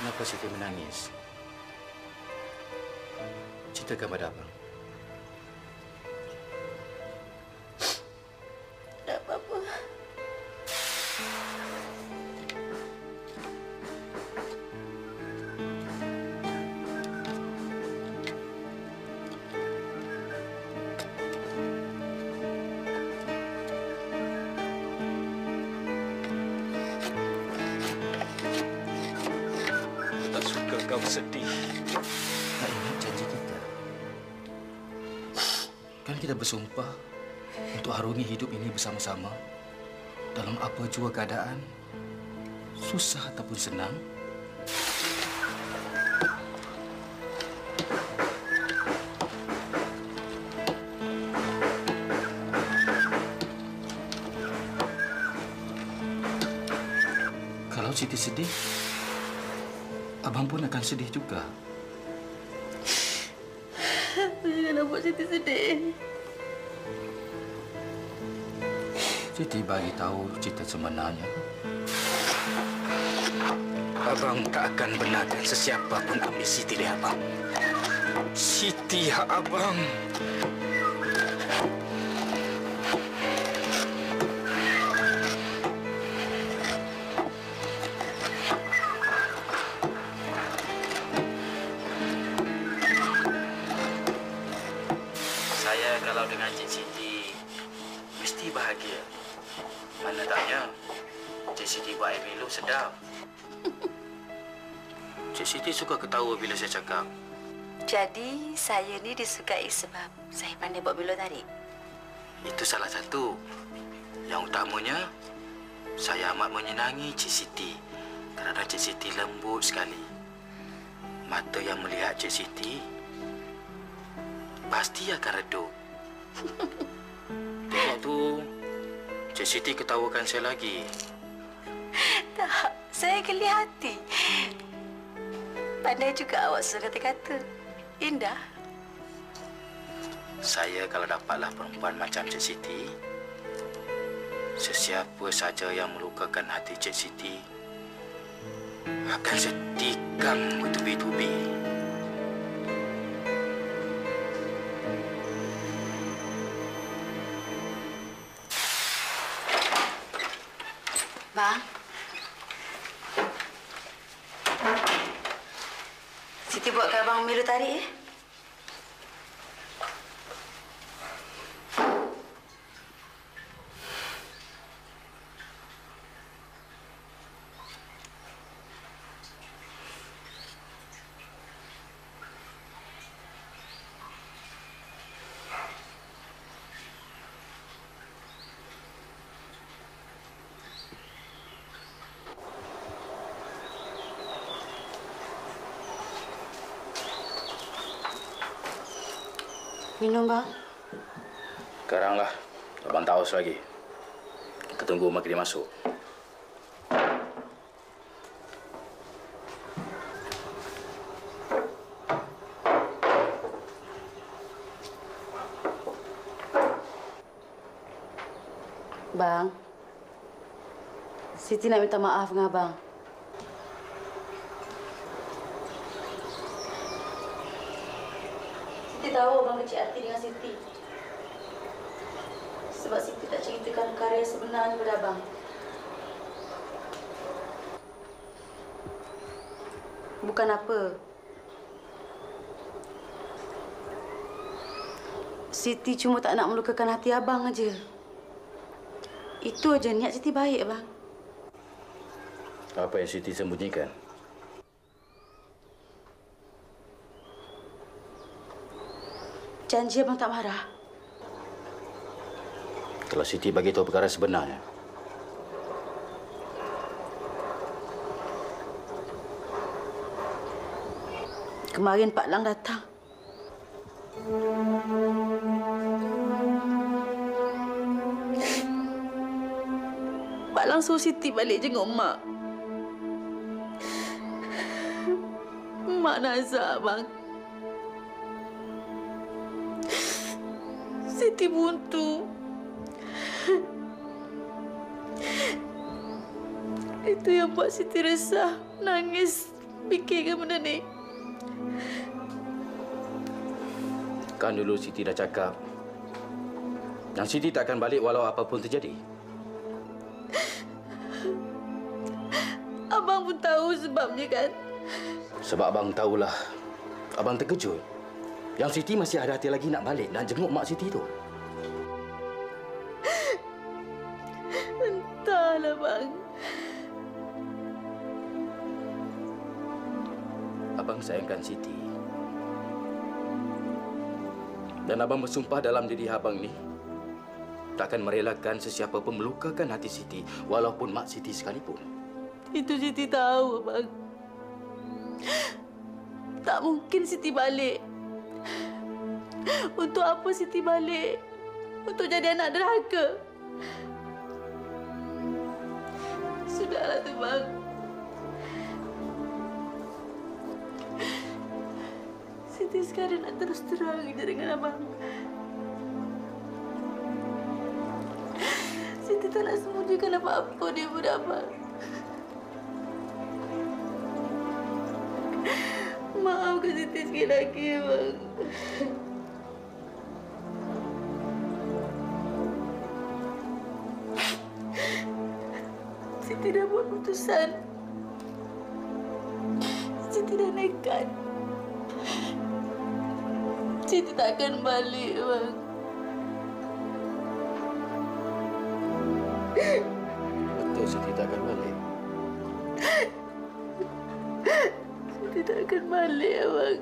Kenapa Siti menangis? Ceritakan pada abang. Tak apa-apa. Kau sedih. Tak ingat janji kita. Kan kita bersumpah untuk harungi hidup ini bersama-sama dalam apa jua keadaan, susah ataupun senang. Kalau Siti sedih, abang pun akan sedih juga. Jangan buat Siti sedih. Siti bagi tahu cerita sebenarnya. Abang tak akan benarkan sesiapa pun ambil Siti dari abang. Siti hak abang. Kalau dengan Cik Siti, mesti bahagia. Mana taknya, Cik Siti buat air Milo sedap. Cik Siti suka ketawa bila saya cakap. Jadi, saya ni disukai sebab saya pandai buat Milo tarik? Itu salah satu. Yang utamanya, saya amat menyenangi Cik Siti kerana Cik Siti lembut sekali. Mata yang melihat Cik Siti pasti akan redup. Tengok tu, Cik Siti ketawakan saya lagi. Tak, saya geli hati. Pandai juga awak suka kata-kata. Indah. Saya kalau dapatlah perempuan macam Cik Siti, sesiapa saja yang melukakan hati Cik Siti akan saya tikam bertubi-tubi. Bang. Siti buatkan abang Milo tarik, Minum, bang. Sekaranglah. Abang tak haus lagi. Kita tunggu Mak dia masuk. Bang, Siti nak minta maaf dengan abang. Siti tahu abang kecil hati dengan Siti. Sebab Siti tak ceritakan karya sebenarnya kepada abang. Bukan apa. Siti cuma tak nak melukakan hati abang aja. Itu aja niat Siti baik, bang. Apa yang Siti sembunyikan? Janji abang tak marah. Kalau Siti bagi tahu perkara sebenarnya. Kemarin Pak Lang datang. Pak Lang suruh Siti balik jenguk Mak. Mak nazar, bang. Siti buntu. Itu yang buat Siti resah, nangis, fikirkan benda ni. Kan dulu Siti dah cakap yang Siti takkan balik walau apapun terjadi. Abang pun tahu sebabnya, kan? Sebab abang tahulah. Abang terkejut. Yang Siti masih ada hati lagi nak balik dan jenguk mak Siti tu. Entahlah, bang. Abang sayangkan Siti. Dan abang bersumpah dalam diri abang ni takkan merelakan sesiapa pun melukakan hati Siti walaupun mak Siti sekalipun. Itu Siti tahu, bang. Tak mungkin Siti balik. Untuk apa Siti balik? Untuk jadi anak derhaka? Sudahlah tu, bang. Siti sekarang nak terus terang je dengan abang. Siti tak nak sembunyikan apa-apa daripada abang. Maafkan Siti sekali lagi, bang. Siti dah buat keputusan. Siti dah nekat. Siti tak akan balik, bang. Betul Siti tak akan balik. Siti tak akan balik, bang.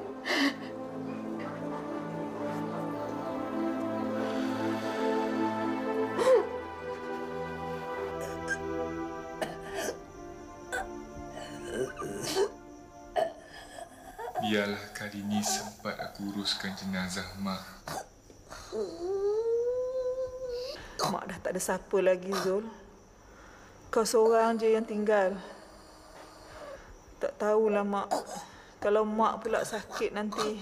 Biarlah kali ini sempat aku uruskan jenazah Mak. Mak dah tak ada siapa lagi, Zul. Kau seorang je yang tinggal. Tak tahulah, Mak. Kalau Mak pula sakit nanti.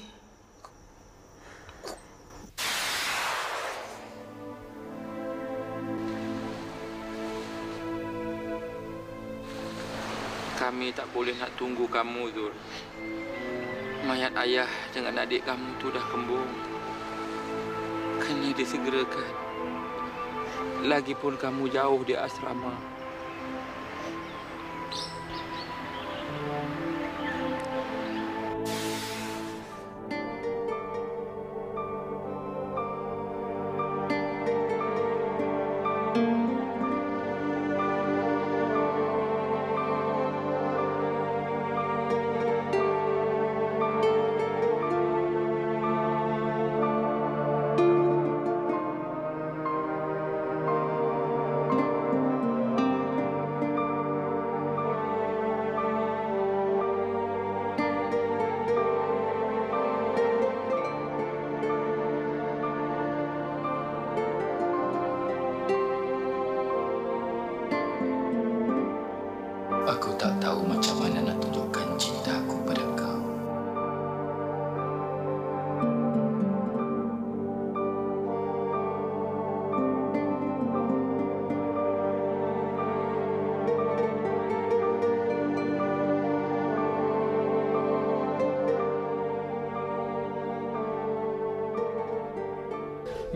Kami tak boleh nak tunggu kamu, Zul. Mayat ayah dengan adik kamu tu dah kembung. Kena disegerakan. Lagipun kamu jauh di asrama.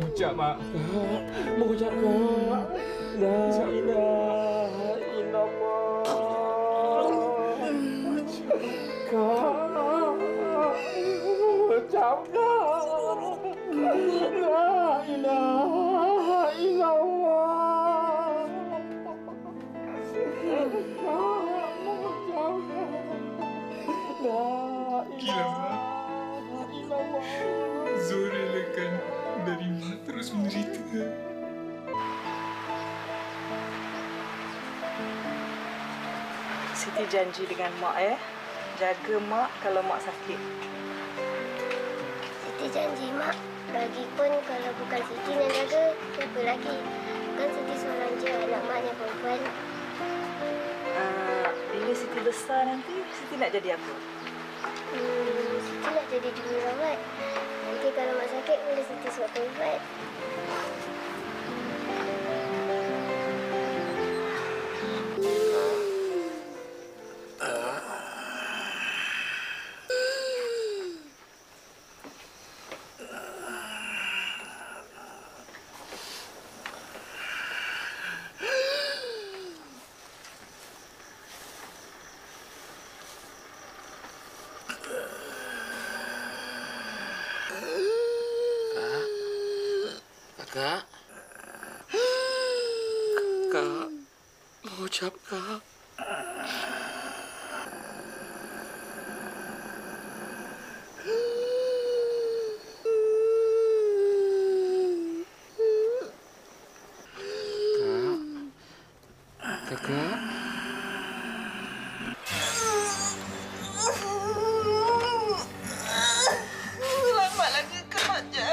Ucap mak. Mengucap kak. La ilaha illallah. Kak. Ucap kak. La ilaha illallah. Gila, Mak. Zul relakan dari Mak terus menderita. Siti janji dengan Mak jaga Mak kalau Mak sakit. Siti janji, Mak. Lagipun kalau bukan Siti yang jaga, siapa lagi? Bukan Siti seorang je anak Mak yang perempuan. Bila Siti besar nanti, Siti nak jadi apa? Siti nak jadi jururawat. Nanti kalau Mak sakit, boleh Siti suap ubat. Kak. Kak. Mau ucap, Kak. Kakak. Selamat lagi kerja.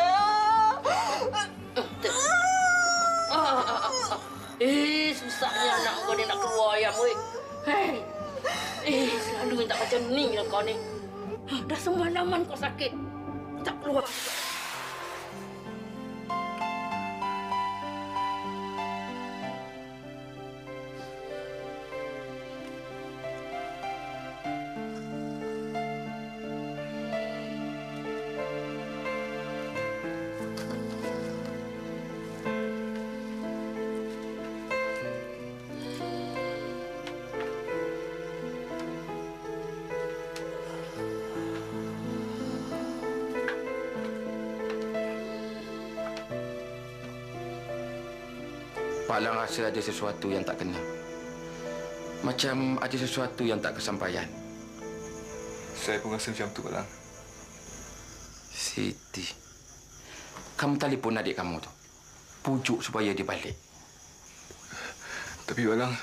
Susahnya anak kau ni nak keluar ayam, weh. Hei. Selalu minta macam ni lah kau ni. Dah semalaman kau sakit. Tak keluar. Pak Lang rasa ada sesuatu yang tak kena. Macam ada sesuatu yang tak kesampaian. Saya pun rasa macam tu, Pak Lang. Siti, kamu telefon adik kamu tu. Pujuk supaya dia balik. Tapi Pak Lang...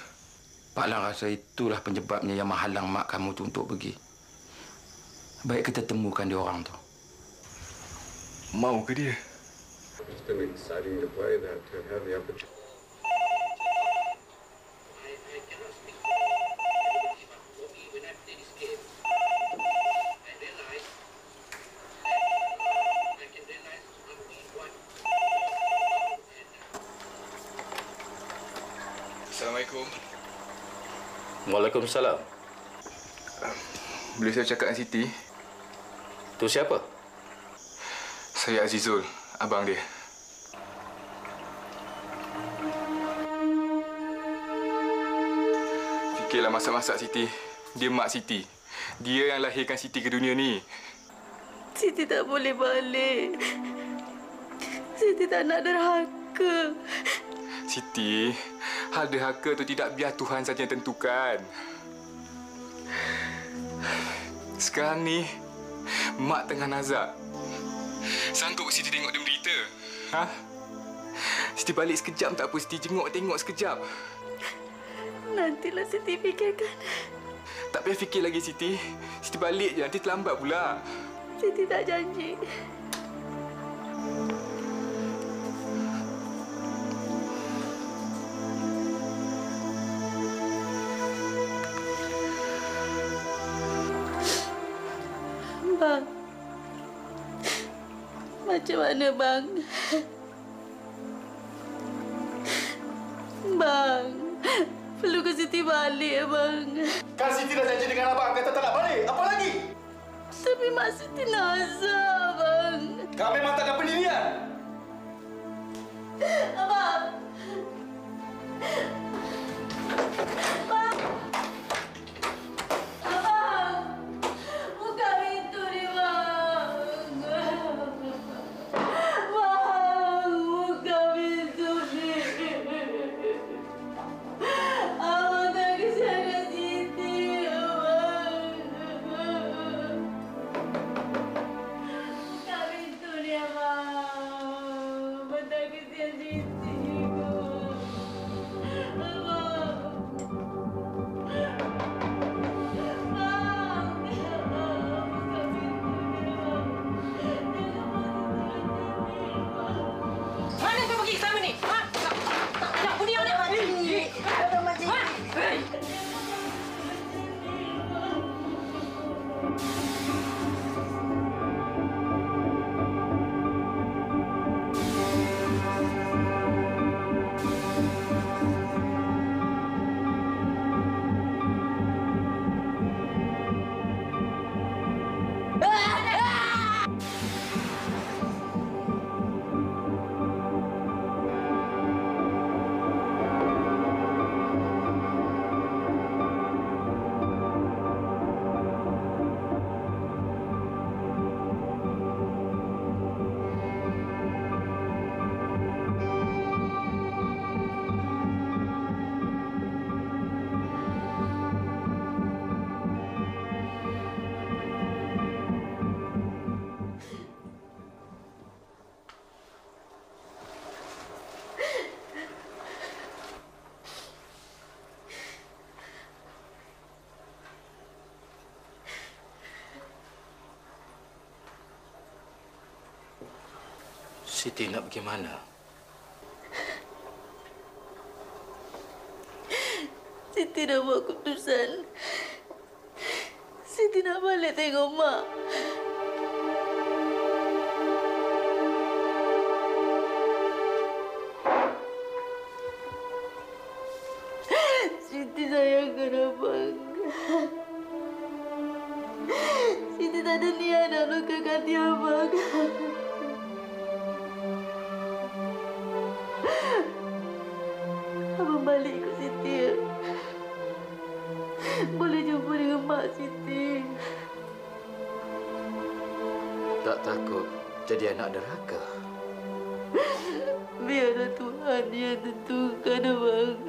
Pak Lang rasa itulah penyebabnya yang menghalang mak kamu tu untuk pergi. Baik kita temukan dia orang tu. Mau ke dia? Still exciting to play that, to have the opportunity. Assalamualaikum. Waalaikumsalam. Boleh saya cakap dengan Siti? Tu siapa? Saya Azizul, abang dia. Fikirlah masak-masak Siti. Dia mak Siti. Dia yang lahirkan Siti ke dunia ni. Siti tak boleh balik. Siti tak nak derhaka. Siti, hal derhaka tu tidak biar Tuhan saja yang tentukan. Sekarang ni, mak tengah nazak. Sanggup Siti tengok dia menderita? Ha? Siti balik sekejap tak apa. Siti tengok sekejap. Nantilah Siti fikirkan. Tak payah fikir lagi, Siti. Siti balik je. Nanti terlambat pula. Siti tak janji. Bang. Macam mana, Bang? Bang. Perlu ke Siti balik, Bang? Kan Siti dah janji dengan abang kata tak nak balik. Apa lagi? Tapi Mak Siti nazar, Bang. Kau memang tak ada pendirian. Siti nak pergi mana? Siti dah buat keputusan. Siti nak balik tengok Mak. Siti sayangkan Abang. Siti tak ada niat nak lukakan hati Abang. Abang balik ikut Siti ya. Boleh jumpa dengan Mak Siti. Tak takut jadi anak derhaka? Biarlah Tuhan yang tentukan, Abang.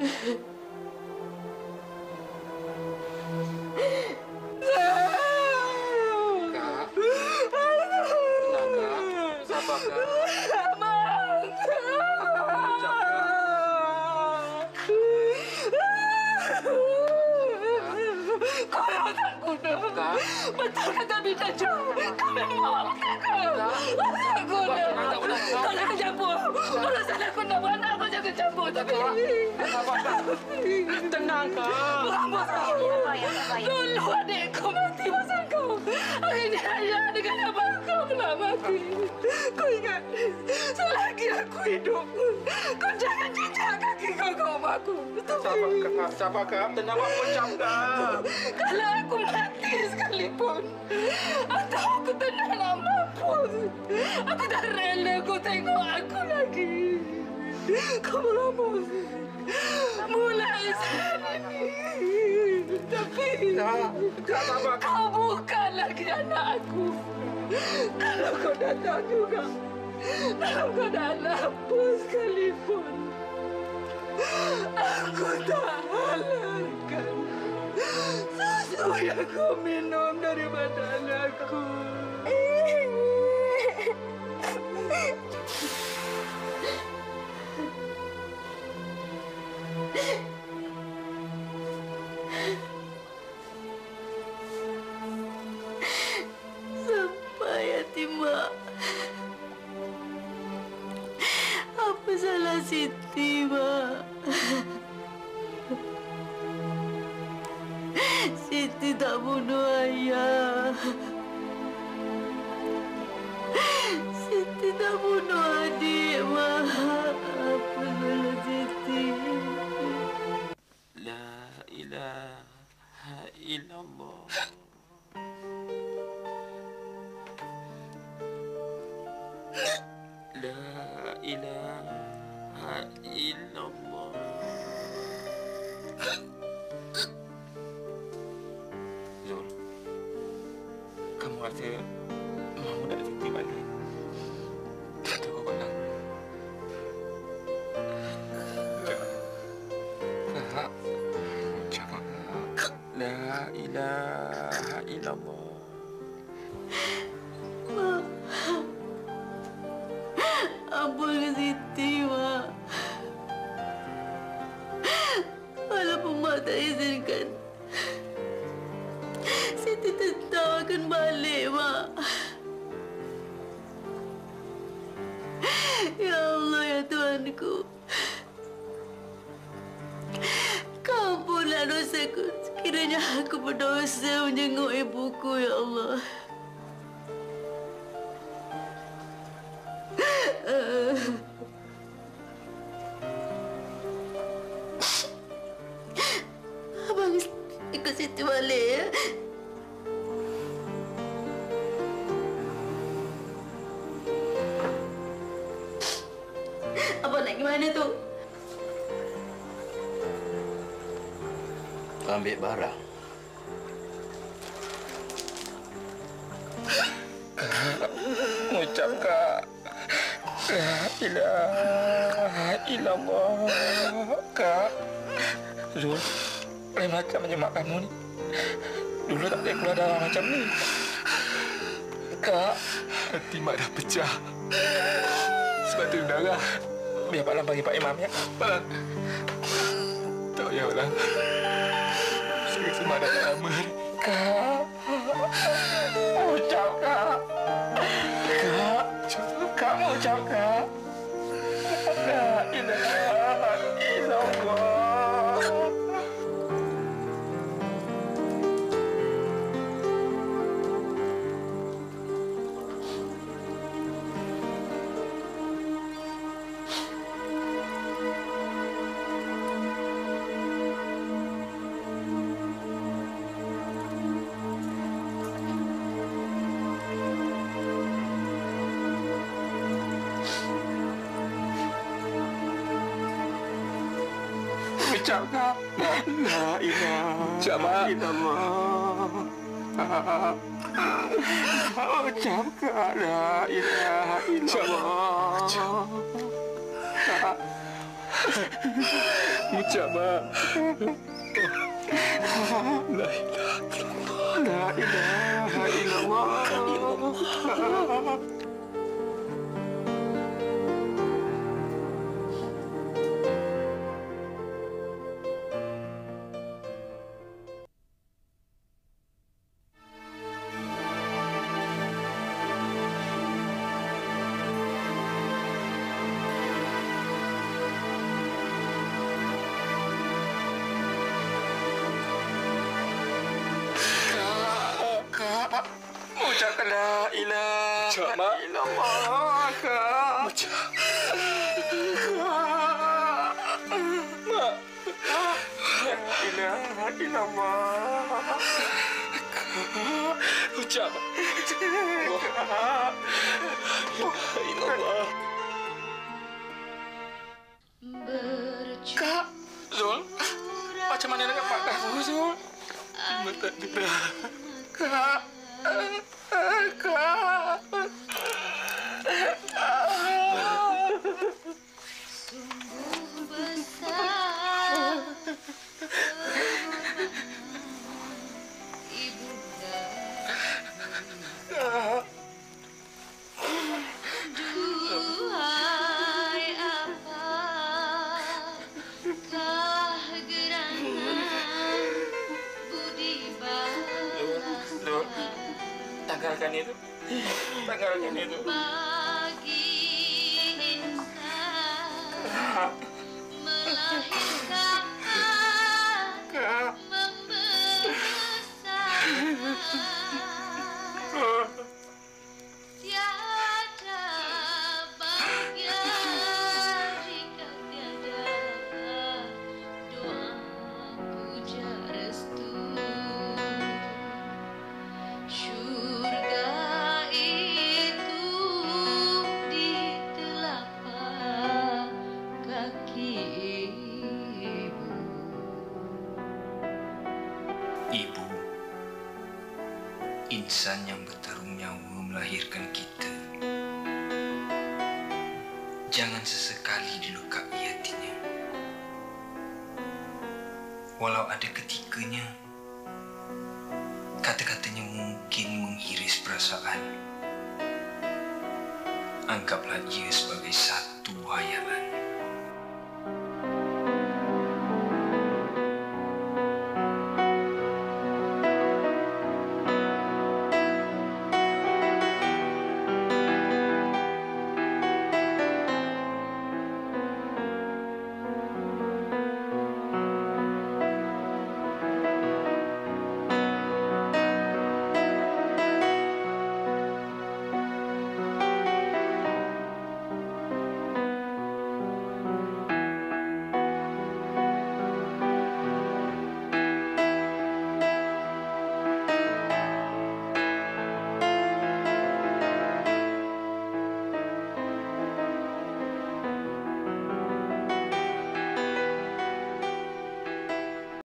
Kak. Tenang, Kak. Sabar, Kak. Kau memang tak guna. Betul kata Bina Jom. Kau memang tak guna. Tak guna. Kau jangan campur. Urusan aku nak buat anak kau jangan campur. Tapi... Tenang, Kak. Dulu adikku mati pasal kau. Hari ini ayah dengan abang kau pula mati. Kau ingat, selagi aku hidup, kau jangan jejak kaki kau ke rumahku. Sabar, Kak. Sabar, Kak. Tenang, Mak ucap, Kak. Kalau aku mati sekalipun, atau aku tak nak mampus, aku tak rela kau tengok aku lagi. Kau meramus. Mulai saat ini. Tapi kau bukan lagi anak aku. Kalau kau datang juga, kalau kau dah apa sekalipun, aku tak halalkan susu yang kau minum daripada anakku. Sampai hati Mak. Apa salah Siti, Mak? Siti tak bunuh ayah. Siti tak bunuh adik, Mak. Apa salah Siti? La ilaha illallah. La ilaha illallah. Zul, kamu rasa mahu nak Siti balik? Tak tahu malam. Kak, jangan. La ilaha illallah. Mak. Ampun ke Siti, Mak. Walaupun Mak tak izinkan, Siti tetap akan balik, Mak. Ya Allah, ya Tuhanku. Kau ampunlah dosaku sekiranya aku berdosa menjenguk ibuku, ya Allah. Abang ikut Siti balik ya. Abang nak gimana tu? Ambil barang. Ucap, Kak. La ilaha illallah. Kak. Zul, lain macam je mak kamu ni. Dulu tak boleh keluar darah macam ni. Kak, hati Mak dah pecah. Sebab tu darah. Biar Pak Lam panggil Pak Imam ya. Pak Lam. Tak payah, Pak Lam. Saya rasa Mak dah tak lama. Kak. Ucap, Kak. Kak. Kak mau ucap, Kak. Ucapkan la ilaha illallah. Ucapkan la ilaha illallah. Ucapkan la ilaha illallah. Ucapkan la ilaha illallah, Kak. Ucap. Mak. La ilaha illallah. Kak. Ucap. Kak. La ilallah. Kak. Zul. Macam mana dengan Pak Dafu, Zul? Tak ada. Kak. Kak. Sungguh besar ibunda. Duhai apakah gerangan budi balas. Tanggalkan itu. Tanggalkan itu. Bagi insan melahirkan, membesar, tiada bahagia jika tiada doa puja restu. Syurga itu di telapak kaki ibu. Ibu, insan yang bertarung nyawa melahirkan kita. Jangan sesekali dilukai hatinya. Walau ada ketikanya, kata-katanya mungkin mengiris perasaan. Anggaplah ia sebagai satu